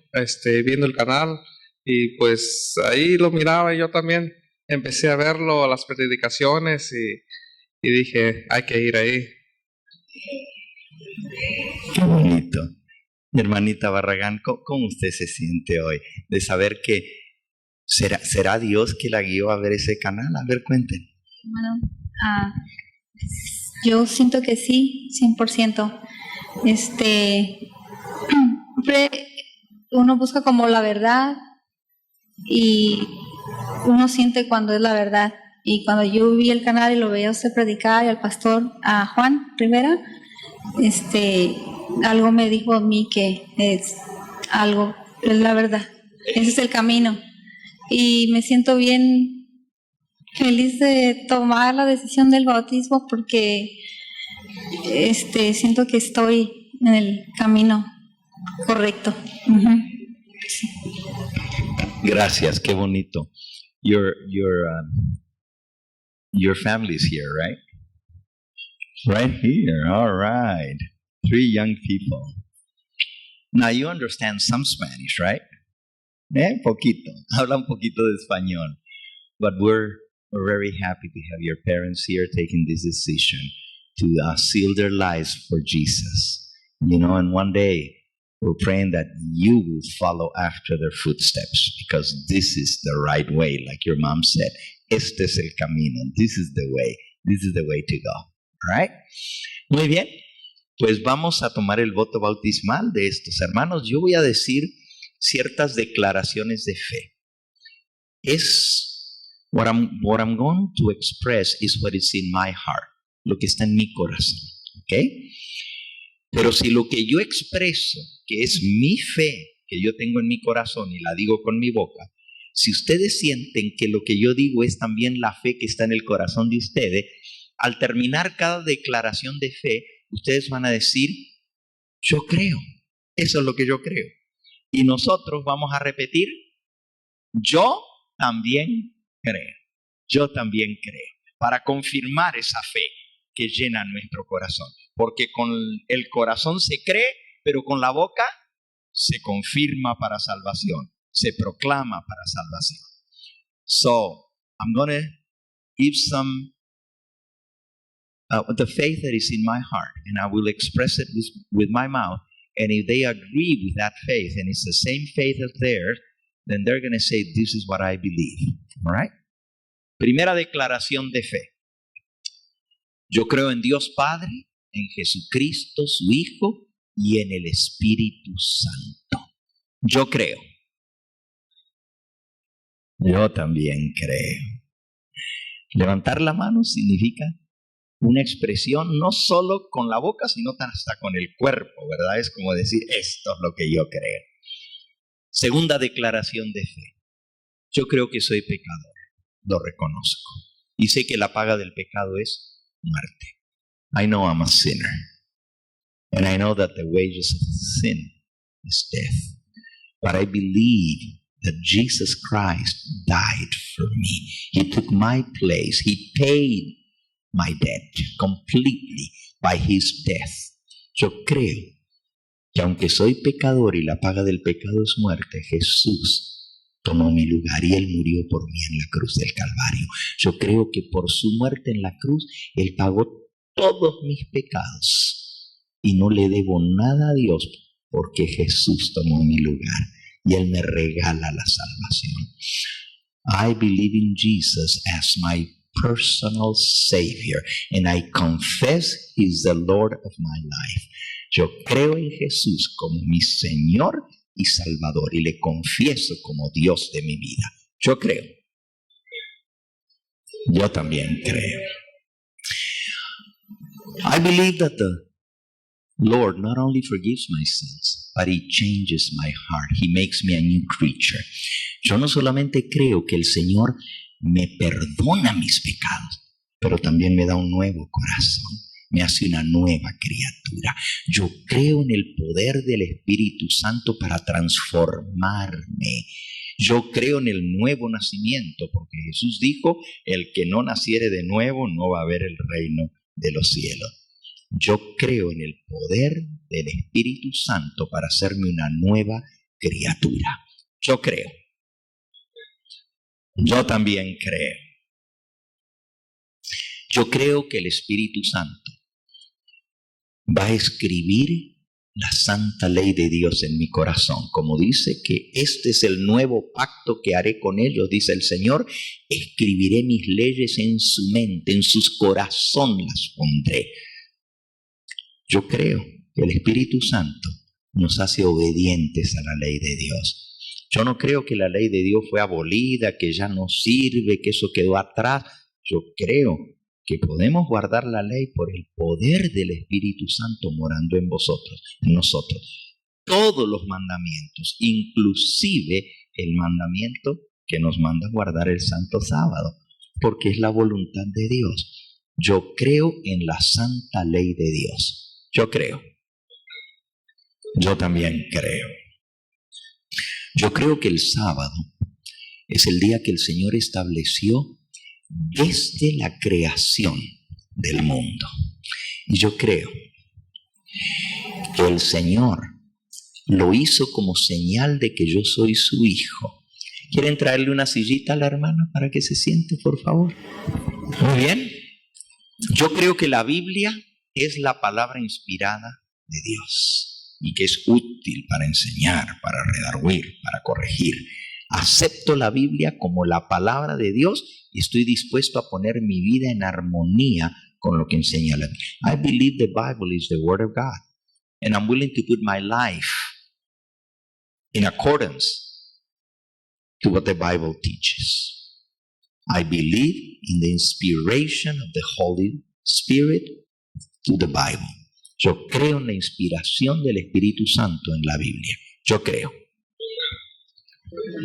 viendo el canal, y pues ahí lo miraba y yo también empecé a verlo, las predicaciones, y dije, hay que ir ahí. Qué bonito. Mi hermanita Barragán, ¿cómo usted se siente hoy de saber que será Dios que la guió a ver ese canal? A ver, cuenten. Bueno, yo siento que sí, 100%. Siempre uno busca como la verdad y uno siente cuando es la verdad. Y cuando yo vi el canal y lo veía usted predicar, y al pastor, a Juan Rivera, algo me dijo a mí que es la verdad. Ese es el camino. Y me siento bien feliz de tomar la decisión del bautismo, porque siento que estoy en el camino correcto. Uh-huh. Sí. Gracias, qué bonito. Your family's here, right? Right here, all right. 3 young people. Now you understand some Spanish, right? Poquito. Habla un poquito de español. But we're very happy to have your parents here taking this decision to seal their lives for Jesus. You know, and one day we're praying that you will follow after their footsteps, because this is the right way, like your mom said. Este es el camino. This is the way. This is the way to go. All right? Muy bien. Pues vamos a tomar el voto bautismal de estos hermanos. Yo voy a decir ciertas declaraciones de fe. What I'm going to express is what is in my heart, lo que está en mi corazón, ¿ok? Pero si lo que yo expreso, que es mi fe, que yo tengo en mi corazón y la digo con mi boca, si ustedes sienten que lo que yo digo es también la fe que está en el corazón de ustedes, al terminar cada declaración de fe, ustedes van a decir, yo creo. Eso es lo que yo creo. Y nosotros vamos a repetir, yo también creo. Yo también creo. Para confirmar esa fe que llena nuestro corazón. Porque con el corazón se cree, pero con la boca se confirma para salvación. Se proclama para salvación. So, I'm going to give some the faith that is in my heart, and I will express it with my mouth. And if they agree with that faith, and it's the same faith as theirs, then they're going to say, this is what I believe. All right? Primera declaración de fe. Yo creo en Dios Padre, en Jesucristo, su Hijo, y en el Espíritu Santo. Yo creo. Yo también creo. Levantar la mano significa una expresión no solo con la boca, sino hasta con el cuerpo, ¿verdad? Es como decir, esto es lo que yo creo. Segunda declaración de fe. Yo creo que soy pecador, lo reconozco. Y sé que la paga del pecado es muerte. I know I'm a sinner. And I know that the wages of sin is death. But I believe that Jesus Christ died for me. He took my place. He paid my debt completely by his death. Yo creo que aunque soy pecador y la paga del pecado es muerte, Jesús tomó mi lugar y Él murió por mí en la cruz del Calvario. Yo creo que por su muerte en la cruz, Él pagó todos mis pecados y no le debo nada a Dios porque Jesús tomó mi lugar y Él me regala la salvación. I believe in Jesus as my personal Savior, and I confess He's the Lord of my life. Yo creo en Jesús como mi Señor y Salvador y le confieso como Dios de mi vida. Yo creo. Yo también creo. I believe that the Lord not only forgives my sins, but He changes my heart. He makes me a new creature. Yo no solamente creo que el Señor me perdona mis pecados, pero también me da un nuevo corazón, me hace una nueva criatura. Yo creo en el poder del Espíritu Santo para transformarme. Yo creo en el nuevo nacimiento, porque Jesús dijo, el que no naciere de nuevo no va a ver el reino de los cielos. Yo creo en el poder del Espíritu Santo para hacerme una nueva criatura. Yo creo. Yo también creo. Yo creo que el Espíritu Santo va a escribir la santa ley de Dios en mi corazón. Como dice que este es el nuevo pacto que haré con ellos, dice el Señor, escribiré mis leyes en su mente, en sus corazones las pondré. Yo creo que el Espíritu Santo nos hace obedientes a la ley de Dios. Yo no creo que la ley de Dios fue abolida, que ya no sirve, que eso quedó atrás. Yo creo que podemos guardar la ley por el poder del Espíritu Santo morando en vosotros, en nosotros. Todos los mandamientos, inclusive el mandamiento que nos manda guardar el santo sábado, porque es la voluntad de Dios. Yo creo en la santa ley de Dios. Yo creo. Yo también creo. Yo creo que el sábado es el día que el Señor estableció desde la creación del mundo. Y yo creo que el Señor lo hizo como señal de que yo soy su hijo. ¿Quieren traerle una sillita a la hermana para que se siente, por favor? Muy bien. Yo creo que la Biblia es la palabra inspirada de Dios y que es útil para enseñar, para redarguir, para corregir. Acepto la Biblia como la palabra de Dios y estoy dispuesto a poner mi vida en armonía con lo que enseña la Biblia. I believe the Bible is the Word of God, and I'm willing to put my life in accordance to what the Bible teaches. I believe in the inspiration of the Holy Spirit to the Bible. Yo creo en la inspiración del Espíritu Santo en la Biblia. Yo creo.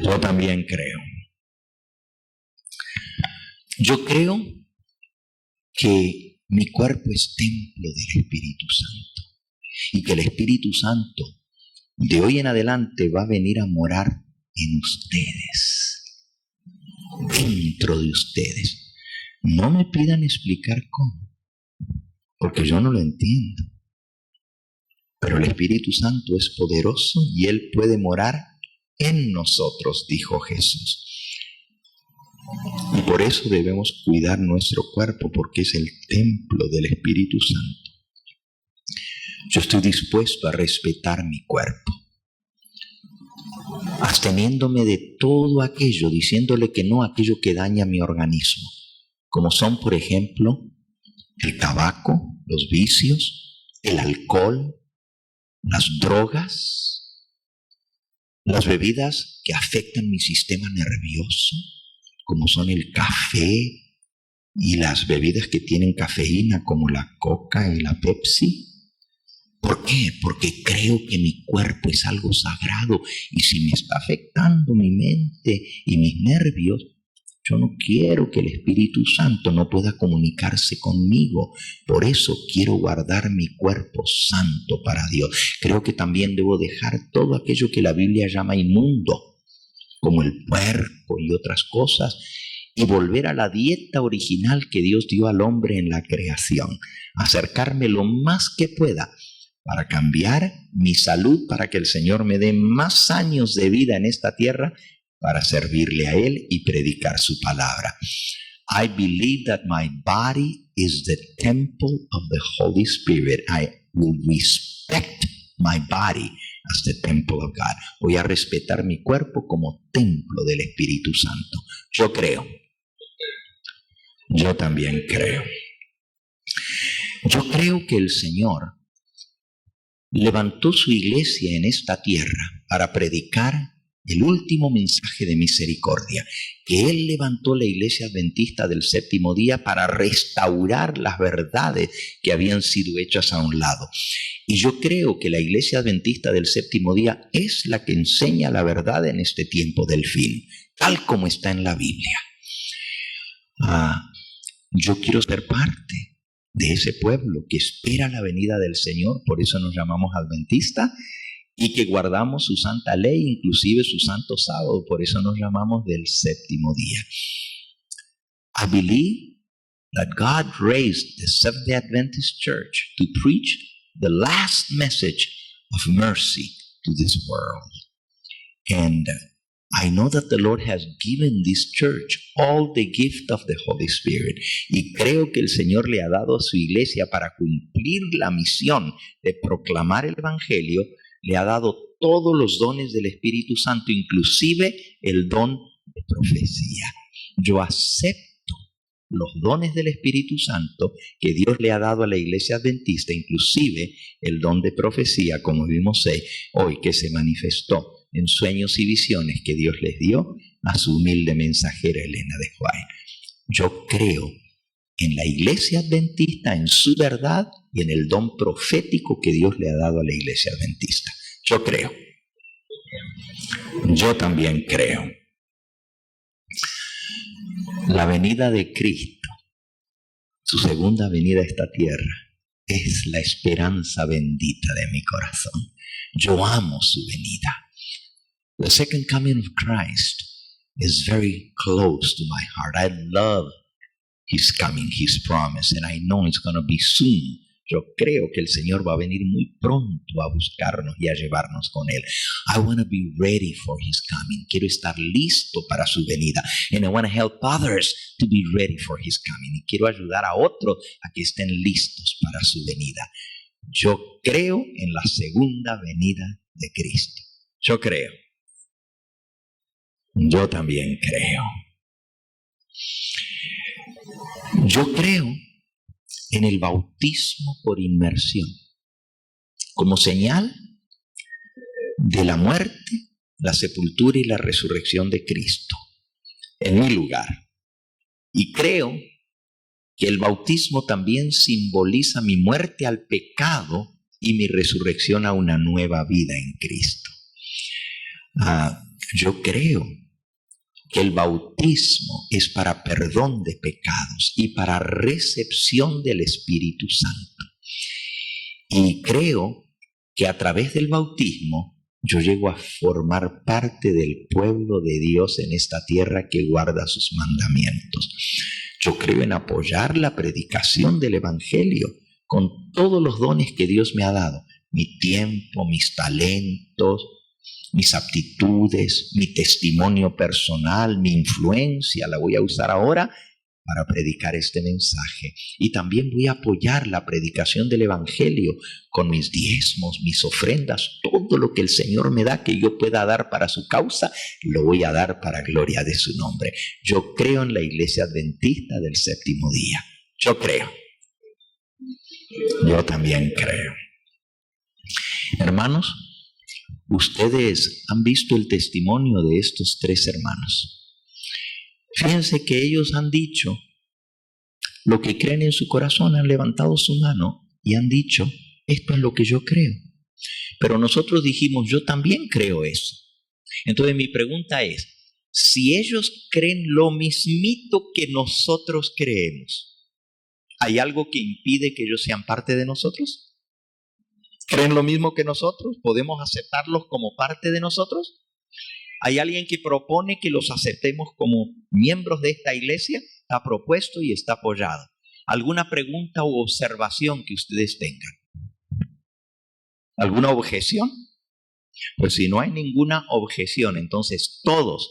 Yo también creo. Yo creo que mi cuerpo es templo del Espíritu Santo y que el Espíritu Santo de hoy en adelante va a venir a morar en ustedes, dentro de ustedes. No me pidan explicar cómo, porque yo no lo entiendo. Pero el Espíritu Santo es poderoso y Él puede morar en nosotros, dijo Jesús. Y por eso debemos cuidar nuestro cuerpo, porque es el templo del Espíritu Santo. Yo estoy dispuesto a respetar mi cuerpo, absteniéndome de todo aquello, diciéndole que no a aquello que daña mi organismo, como son, por ejemplo, el tabaco, los vicios, el alcohol, las drogas, las bebidas que afectan mi sistema nervioso, como son el café y las bebidas que tienen cafeína, como la Coca y la Pepsi. ¿Por qué? Porque creo que mi cuerpo es algo sagrado y si me está afectando mi mente y mis nervios, yo no quiero que el Espíritu Santo no pueda comunicarse conmigo. Por eso quiero guardar mi cuerpo santo para Dios. Creo que también debo dejar todo aquello que la Biblia llama inmundo, como el puerco y otras cosas, y volver a la dieta original que Dios dio al hombre en la creación. Acercarme lo más que pueda para cambiar mi salud, para que el Señor me dé más años de vida en esta tierra, para servirle a Él y predicar su palabra. I believe that my body is the temple of the Holy Spirit. I will respect my body as the temple of God. Voy a respetar mi cuerpo como templo del Espíritu Santo. Yo creo. Yo también creo. Yo creo que el Señor levantó su iglesia en esta tierra para predicar el último mensaje de misericordia, que Él levantó la iglesia adventista del séptimo día para restaurar las verdades que habían sido hechas a un lado. Y yo creo que la iglesia adventista del séptimo día es la que enseña la verdad en este tiempo del fin, tal como está en la Biblia. Yo quiero ser parte de ese pueblo que espera la venida del Señor, por eso nos llamamos adventistas, y que guardamos su santa ley, inclusive su santo sábado, por eso nos llamamos del séptimo día. I believe that God raised the Seventh-day Adventist Church to preach the last message of mercy to this world. And I know that the Lord has given this church all the gift of the Holy Spirit. Y creo que el Señor le ha dado a su iglesia para cumplir la misión de proclamar el Evangelio. Le ha dado todos los dones del Espíritu Santo, inclusive el don de profecía. Yo acepto los dones del Espíritu Santo que Dios le ha dado a la iglesia adventista, inclusive el don de profecía, como vimos hoy, que se manifestó en sueños y visiones que Dios les dio a su humilde mensajera Elena de White. Yo creo en la iglesia adventista, en su verdad y en el don profético que Dios le ha dado a la iglesia adventista. Yo creo. Yo también creo. La venida de Cristo, su segunda venida a esta tierra, es la esperanza bendita de mi corazón. Yo amo su venida. The second coming of Christ is very close to my heart. I love His coming, His promise, and I know it's going to be soon. Yo creo que el Señor va a venir muy pronto a buscarnos y a llevarnos con Él. I want to be ready for His coming. Quiero estar listo para su venida. And I want to help others to be ready for His coming. Y quiero ayudar a otros a que estén listos para su venida. Yo creo en la segunda venida de Cristo. Yo creo. Yo también creo. Yo creo en el bautismo por inmersión, como señal de la muerte, la sepultura y la resurrección de Cristo en mi lugar. Y creo que el bautismo también simboliza mi muerte al pecado y mi resurrección a una nueva vida en Cristo. Yo creo que el bautismo es para perdón de pecados y para recepción del Espíritu Santo. Y creo que a través del bautismo yo llego a formar parte del pueblo de Dios en esta tierra que guarda sus mandamientos. Yo creo en apoyar la predicación del Evangelio con todos los dones que Dios me ha dado. Mi tiempo, mis talentos, mis aptitudes, mi testimonio personal, mi influencia, la voy a usar ahora para predicar este mensaje. Y también voy a apoyar la predicación del Evangelio con mis diezmos, mis ofrendas, todo lo que el Señor me da que yo pueda dar para su causa, lo voy a dar para gloria de su nombre. Yo creo en la Iglesia Adventista del Séptimo Día. Yo creo. Yo también creo. Hermanos, ustedes han visto el testimonio de estos tres hermanos. Fíjense que ellos han dicho lo que creen en su corazón, han levantado su mano y han dicho, esto es lo que yo creo. Pero nosotros dijimos, yo también creo eso. Entonces mi pregunta es, si ellos creen lo mismito que nosotros creemos, ¿hay algo que impide que ellos sean parte de nosotros? ¿Creen lo mismo que nosotros? ¿Podemos aceptarlos como parte de nosotros? ¿Hay alguien que propone que los aceptemos como miembros de esta iglesia? Está propuesto y está apoyado. ¿Alguna pregunta u observación que ustedes tengan? ¿Alguna objeción? Pues si no hay ninguna objeción, entonces todos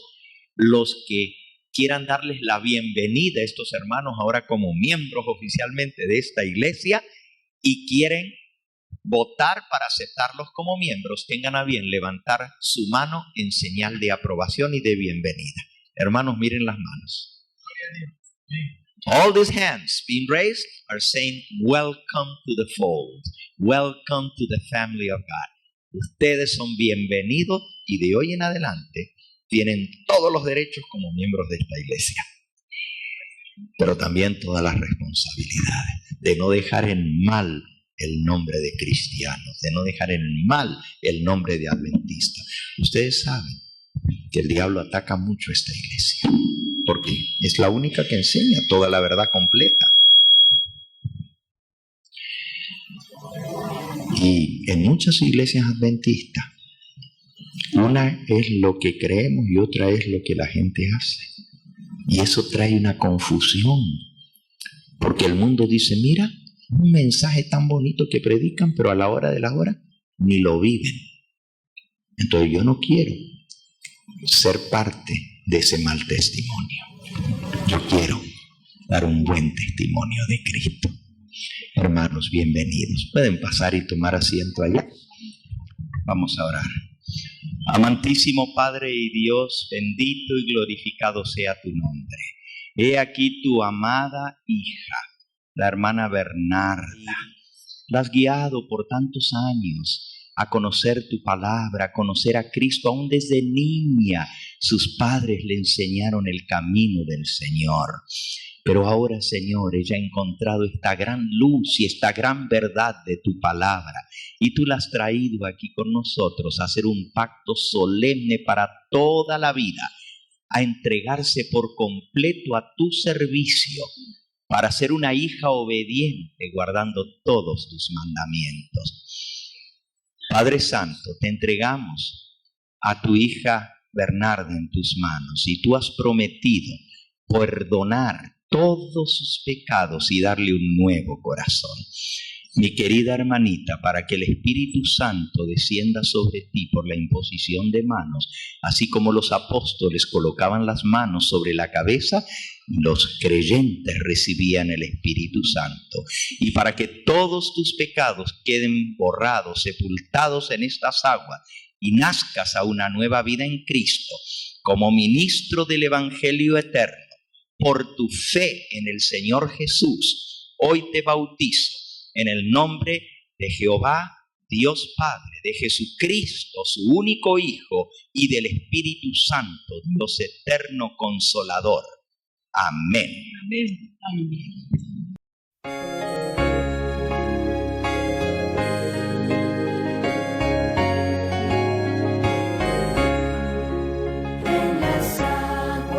los que quieran darles la bienvenida a estos hermanos ahora como miembros oficialmente de esta iglesia y quieren votar para aceptarlos como miembros, tengan a bien levantar su mano en señal de aprobación y de bienvenida. Hermanos, miren las manos. All these hands being raised are saying, welcome to the fold. Welcome to the family of God. Ustedes son bienvenidos y de hoy en adelante tienen todos los derechos como miembros de esta iglesia. Pero también todas las responsabilidades de no dejar en mal el nombre de cristianos, de no dejar en mal el nombre de adventista. Ustedes saben que el diablo ataca mucho a esta iglesia, porque es la única que enseña toda la verdad completa. Y en muchas iglesias adventistas, una es lo que creemos y otra es lo que la gente hace. Y eso trae una confusión, porque el mundo dice, mira, un mensaje tan bonito que predican, pero a la hora de la hora ni lo viven. Entonces yo no quiero ser parte de ese mal testimonio. Yo quiero dar un buen testimonio de Cristo. Hermanos, bienvenidos. Pueden pasar y tomar asiento allá. Vamos a orar. Amantísimo Padre y Dios, bendito y glorificado sea tu nombre. He aquí tu amada hija, la hermana Bernarda. La has guiado por tantos años a conocer tu palabra, a conocer a Cristo. Aún desde niña sus padres le enseñaron el camino del Señor. Pero ahora, Señor, ella ha encontrado esta gran luz y esta gran verdad de tu palabra. Y tú la has traído aquí con nosotros a hacer un pacto solemne para toda la vida, a entregarse por completo a tu servicio, para ser una hija obediente, guardando todos tus mandamientos. Padre Santo, te entregamos a tu hija Bernarda en tus manos, y tú has prometido perdonar todos sus pecados y darle un nuevo corazón. Mi querida hermanita, para que el Espíritu Santo descienda sobre ti por la imposición de manos, así como los apóstoles colocaban las manos sobre la cabeza, los creyentes recibían el Espíritu Santo. Y para que todos tus pecados queden borrados, sepultados en estas aguas, y nazcas a una nueva vida en Cristo, como ministro del Evangelio eterno, por tu fe en el Señor Jesús, hoy te bautizo en el nombre de Jehová, Dios Padre, de Jesucristo, su único Hijo, y del Espíritu Santo, Dios eterno consolador. Amén. Amén. Amén. En las aguas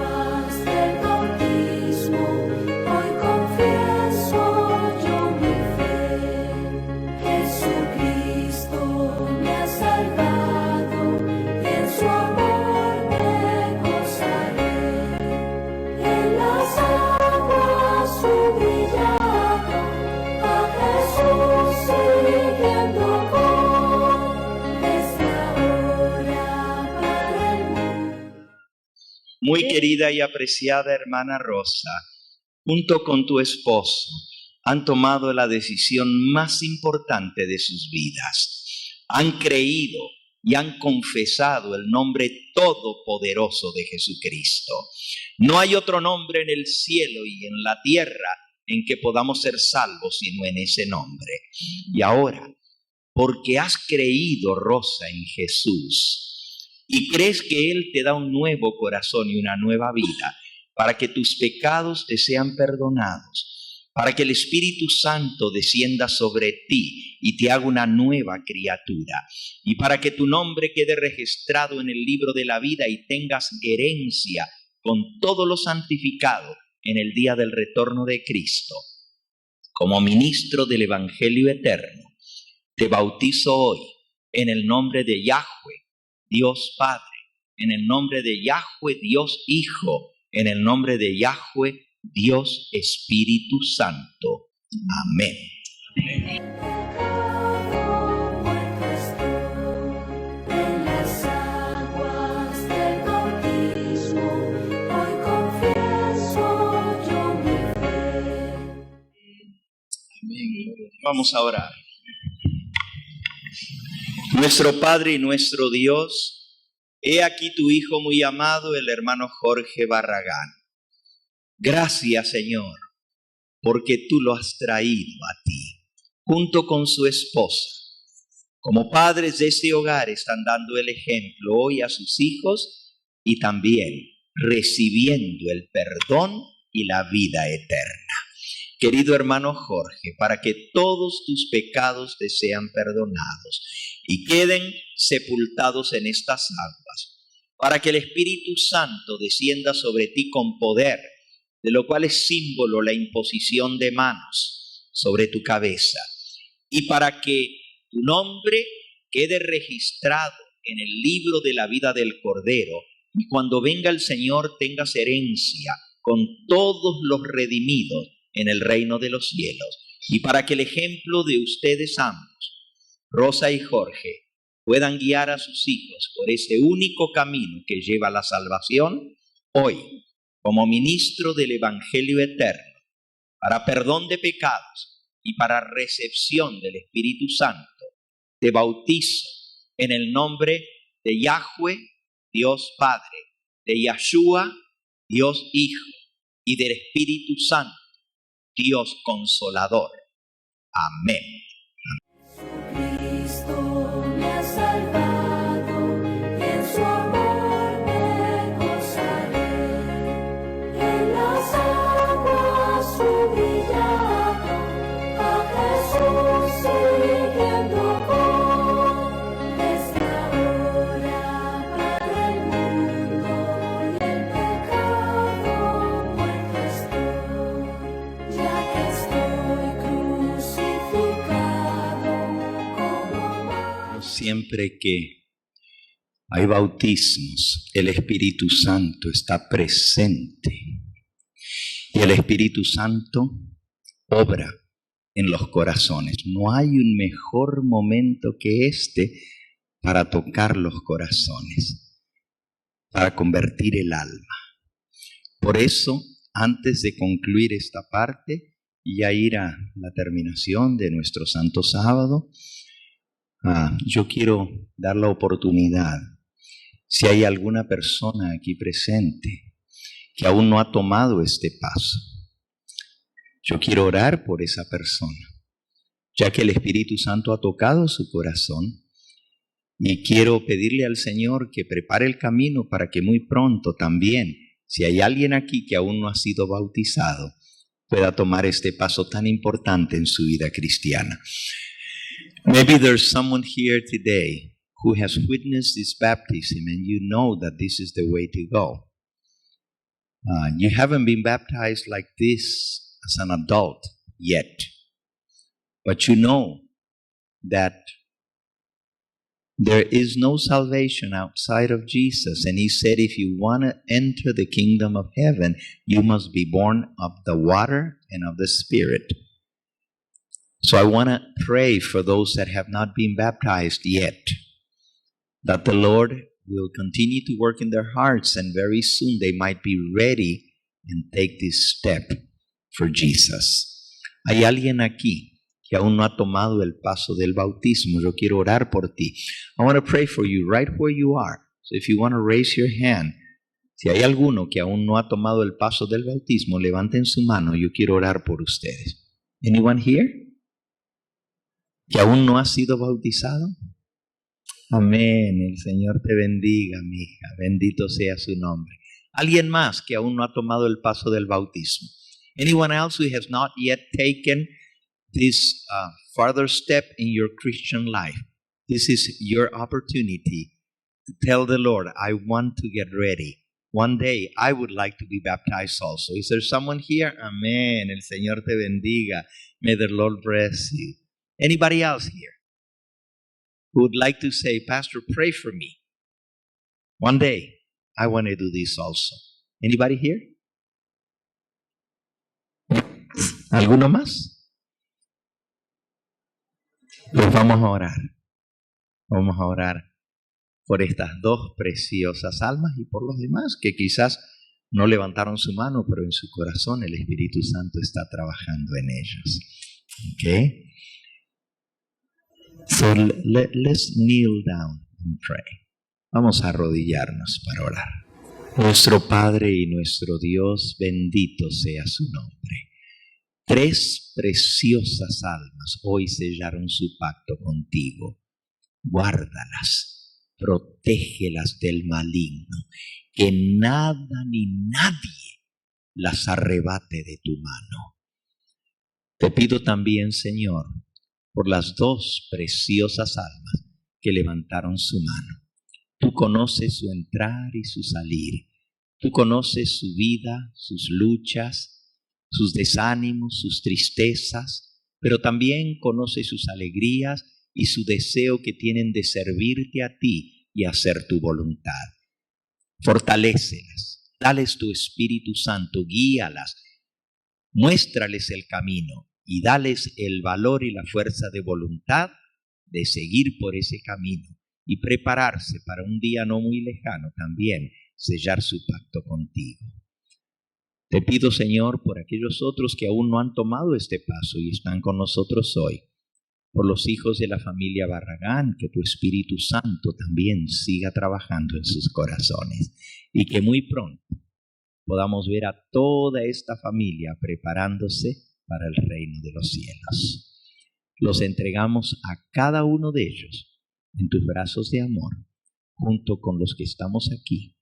Muy querida y apreciada hermana Rosa, junto con tu esposo, han tomado la decisión más importante de sus vidas. Han creído y han confesado el nombre todopoderoso de Jesucristo. No hay otro nombre en el cielo y en la tierra en que podamos ser salvos sino en ese nombre. Y ahora, porque has creído, Rosa, en Jesús y crees que Él te da un nuevo corazón y una nueva vida para que tus pecados te sean perdonados, para que el Espíritu Santo descienda sobre ti y te haga una nueva criatura, y para que tu nombre quede registrado en el libro de la vida y tengas herencia con todo lo santificado en el día del retorno de Cristo. Como ministro del Evangelio eterno, te bautizo hoy en el nombre de Yahweh, Dios Padre, en el nombre de Yahweh, Dios Hijo, en el nombre de Yahweh, Dios Espíritu Santo. Amén. Vamos a orar. Nuestro Padre y nuestro Dios, he aquí tu Hijo muy amado, el hermano Jorge Barragán. Gracias, Señor, porque tú lo has traído a ti, junto con su esposa. Como padres de este hogar están dando el ejemplo hoy a sus hijos y también recibiendo el perdón y la vida eterna. Querido hermano Jorge, para que todos tus pecados te sean perdonados y queden sepultados en estas aguas, para que el Espíritu Santo descienda sobre ti con poder, de lo cual es símbolo la imposición de manos sobre tu cabeza, y para que tu nombre quede registrado en el libro de la vida del Cordero, y cuando venga el Señor tengas herencia con todos los redimidos en el reino de los cielos, y para que el ejemplo de ustedes ambos, Rosa y Jorge, puedan guiar a sus hijos por este único camino que lleva a la salvación, hoy, como ministro del Evangelio eterno, para perdón de pecados y para recepción del Espíritu Santo, te bautizo en el nombre de Yahweh, Dios Padre, de Yahshua, Dios Hijo, y del Espíritu Santo, Dios Consolador. Amén. Jesucristo me ha salvado, y en su amor me gozaré. En las aguas humillado, a Jesús siguiendo voy. Desde ahora para el mundo y el pecado muerto estoy, ya que estoy crucificado como mal. Siempre que hay bautismos, el Espíritu Santo está presente. Y el Espíritu Santo obra en los corazones. No hay un mejor momento que este para tocar los corazones, para convertir el alma. Por eso, antes de concluir esta parte y ya ir a la terminación de nuestro Santo Sábado, yo quiero dar la oportunidad, si hay alguna persona aquí presente que aún no ha tomado este paso, yo quiero orar por esa persona, ya que el Espíritu Santo ha tocado su corazón, y quiero pedirle al Señor que prepare el camino para que muy pronto también, si hay alguien aquí que aún no ha sido bautizado, pueda tomar este paso tan importante en su vida cristiana. Maybe there's someone here today who has witnessed this baptism and you know that this is the way to go. You haven't been baptized like this as an adult yet, but you know that there is no salvation outside of Jesus, and He said if you want to enter the kingdom of heaven, you must be born of the water and of the Spirit. So I want to pray for those that have not been baptized yet, that the Lord will continue to work in their hearts, and very soon they might be ready and take this step for Jesus. Hay alguien aquí que aún no ha tomado el paso del bautismo. Yo quiero orar por ti. I want to pray for you right where you are. So if you want to raise your hand, si hay alguno que aún no ha tomado el paso del bautismo, levanten su mano. Yo quiero orar por ustedes. Anyone here? ¿Que aún no ha sido bautizado? Amén. El Señor te bendiga, mi hija. Bendito sea su nombre. ¿Alguien más que aún no ha tomado el paso del bautismo? Anyone else who has not yet taken this further step in your Christian life? This is your opportunity to tell the Lord, I want to get ready. One day I would like to be baptized also. Is there someone here? Amén. El Señor te bendiga. May the Lord bless you. Anybody else here who would like to say, Pastor, pray for me? One day I want to do this also. Anybody here? ¿Alguno más? Pues vamos a orar. Vamos a orar por estas dos preciosas almas y por los demás que quizás no levantaron su mano, pero en su corazón el Espíritu Santo está trabajando en ellos. Okay? So let's kneel down and pray. Vamos a arrodillarnos para orar. Nuestro Padre y nuestro Dios, bendito sea su nombre. Tres preciosas almas hoy sellaron su pacto contigo. Guárdalas, protégelas del maligno, que nada ni nadie las arrebate de tu mano. Te pido también, Señor, por las dos preciosas almas que levantaron su mano. Tú conoces su entrar y su salir. Tú conoces su vida, sus luchas, sus desánimos, sus tristezas, pero también conoces sus alegrías y su deseo que tienen de servirte a ti y hacer tu voluntad. Fortalécelas, dales tu Espíritu Santo, guíalas, muéstrales el camino y dales el valor y la fuerza de voluntad de seguir por ese camino y prepararse para un día no muy lejano también sellar su pacto contigo. Te pido, Señor, por aquellos otros que aún no han tomado este paso y están con nosotros hoy, por los hijos de la familia Barragán, que tu Espíritu Santo también siga trabajando en sus corazones y que muy pronto podamos ver a toda esta familia preparándose para el reino de los cielos. Los entregamos a cada uno de ellos en tus brazos de amor, junto con los que estamos aquí,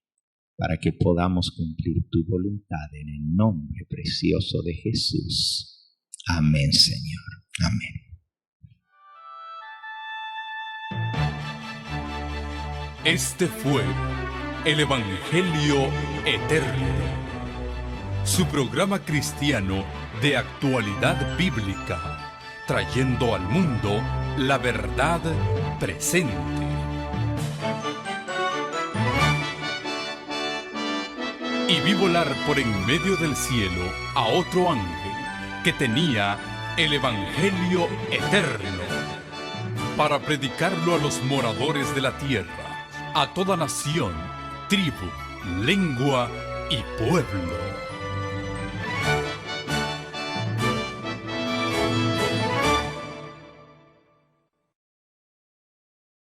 para que podamos cumplir tu voluntad en el nombre precioso de Jesús. Amén, Señor. Amén. Este fue el Evangelio Eterno, su programa cristiano de actualidad bíblica, trayendo al mundo la verdad presente. Y vi volar por en medio del cielo a otro ángel que tenía el Evangelio Eterno, para predicarlo a los moradores de la tierra, a toda nación, tribu, lengua y pueblo.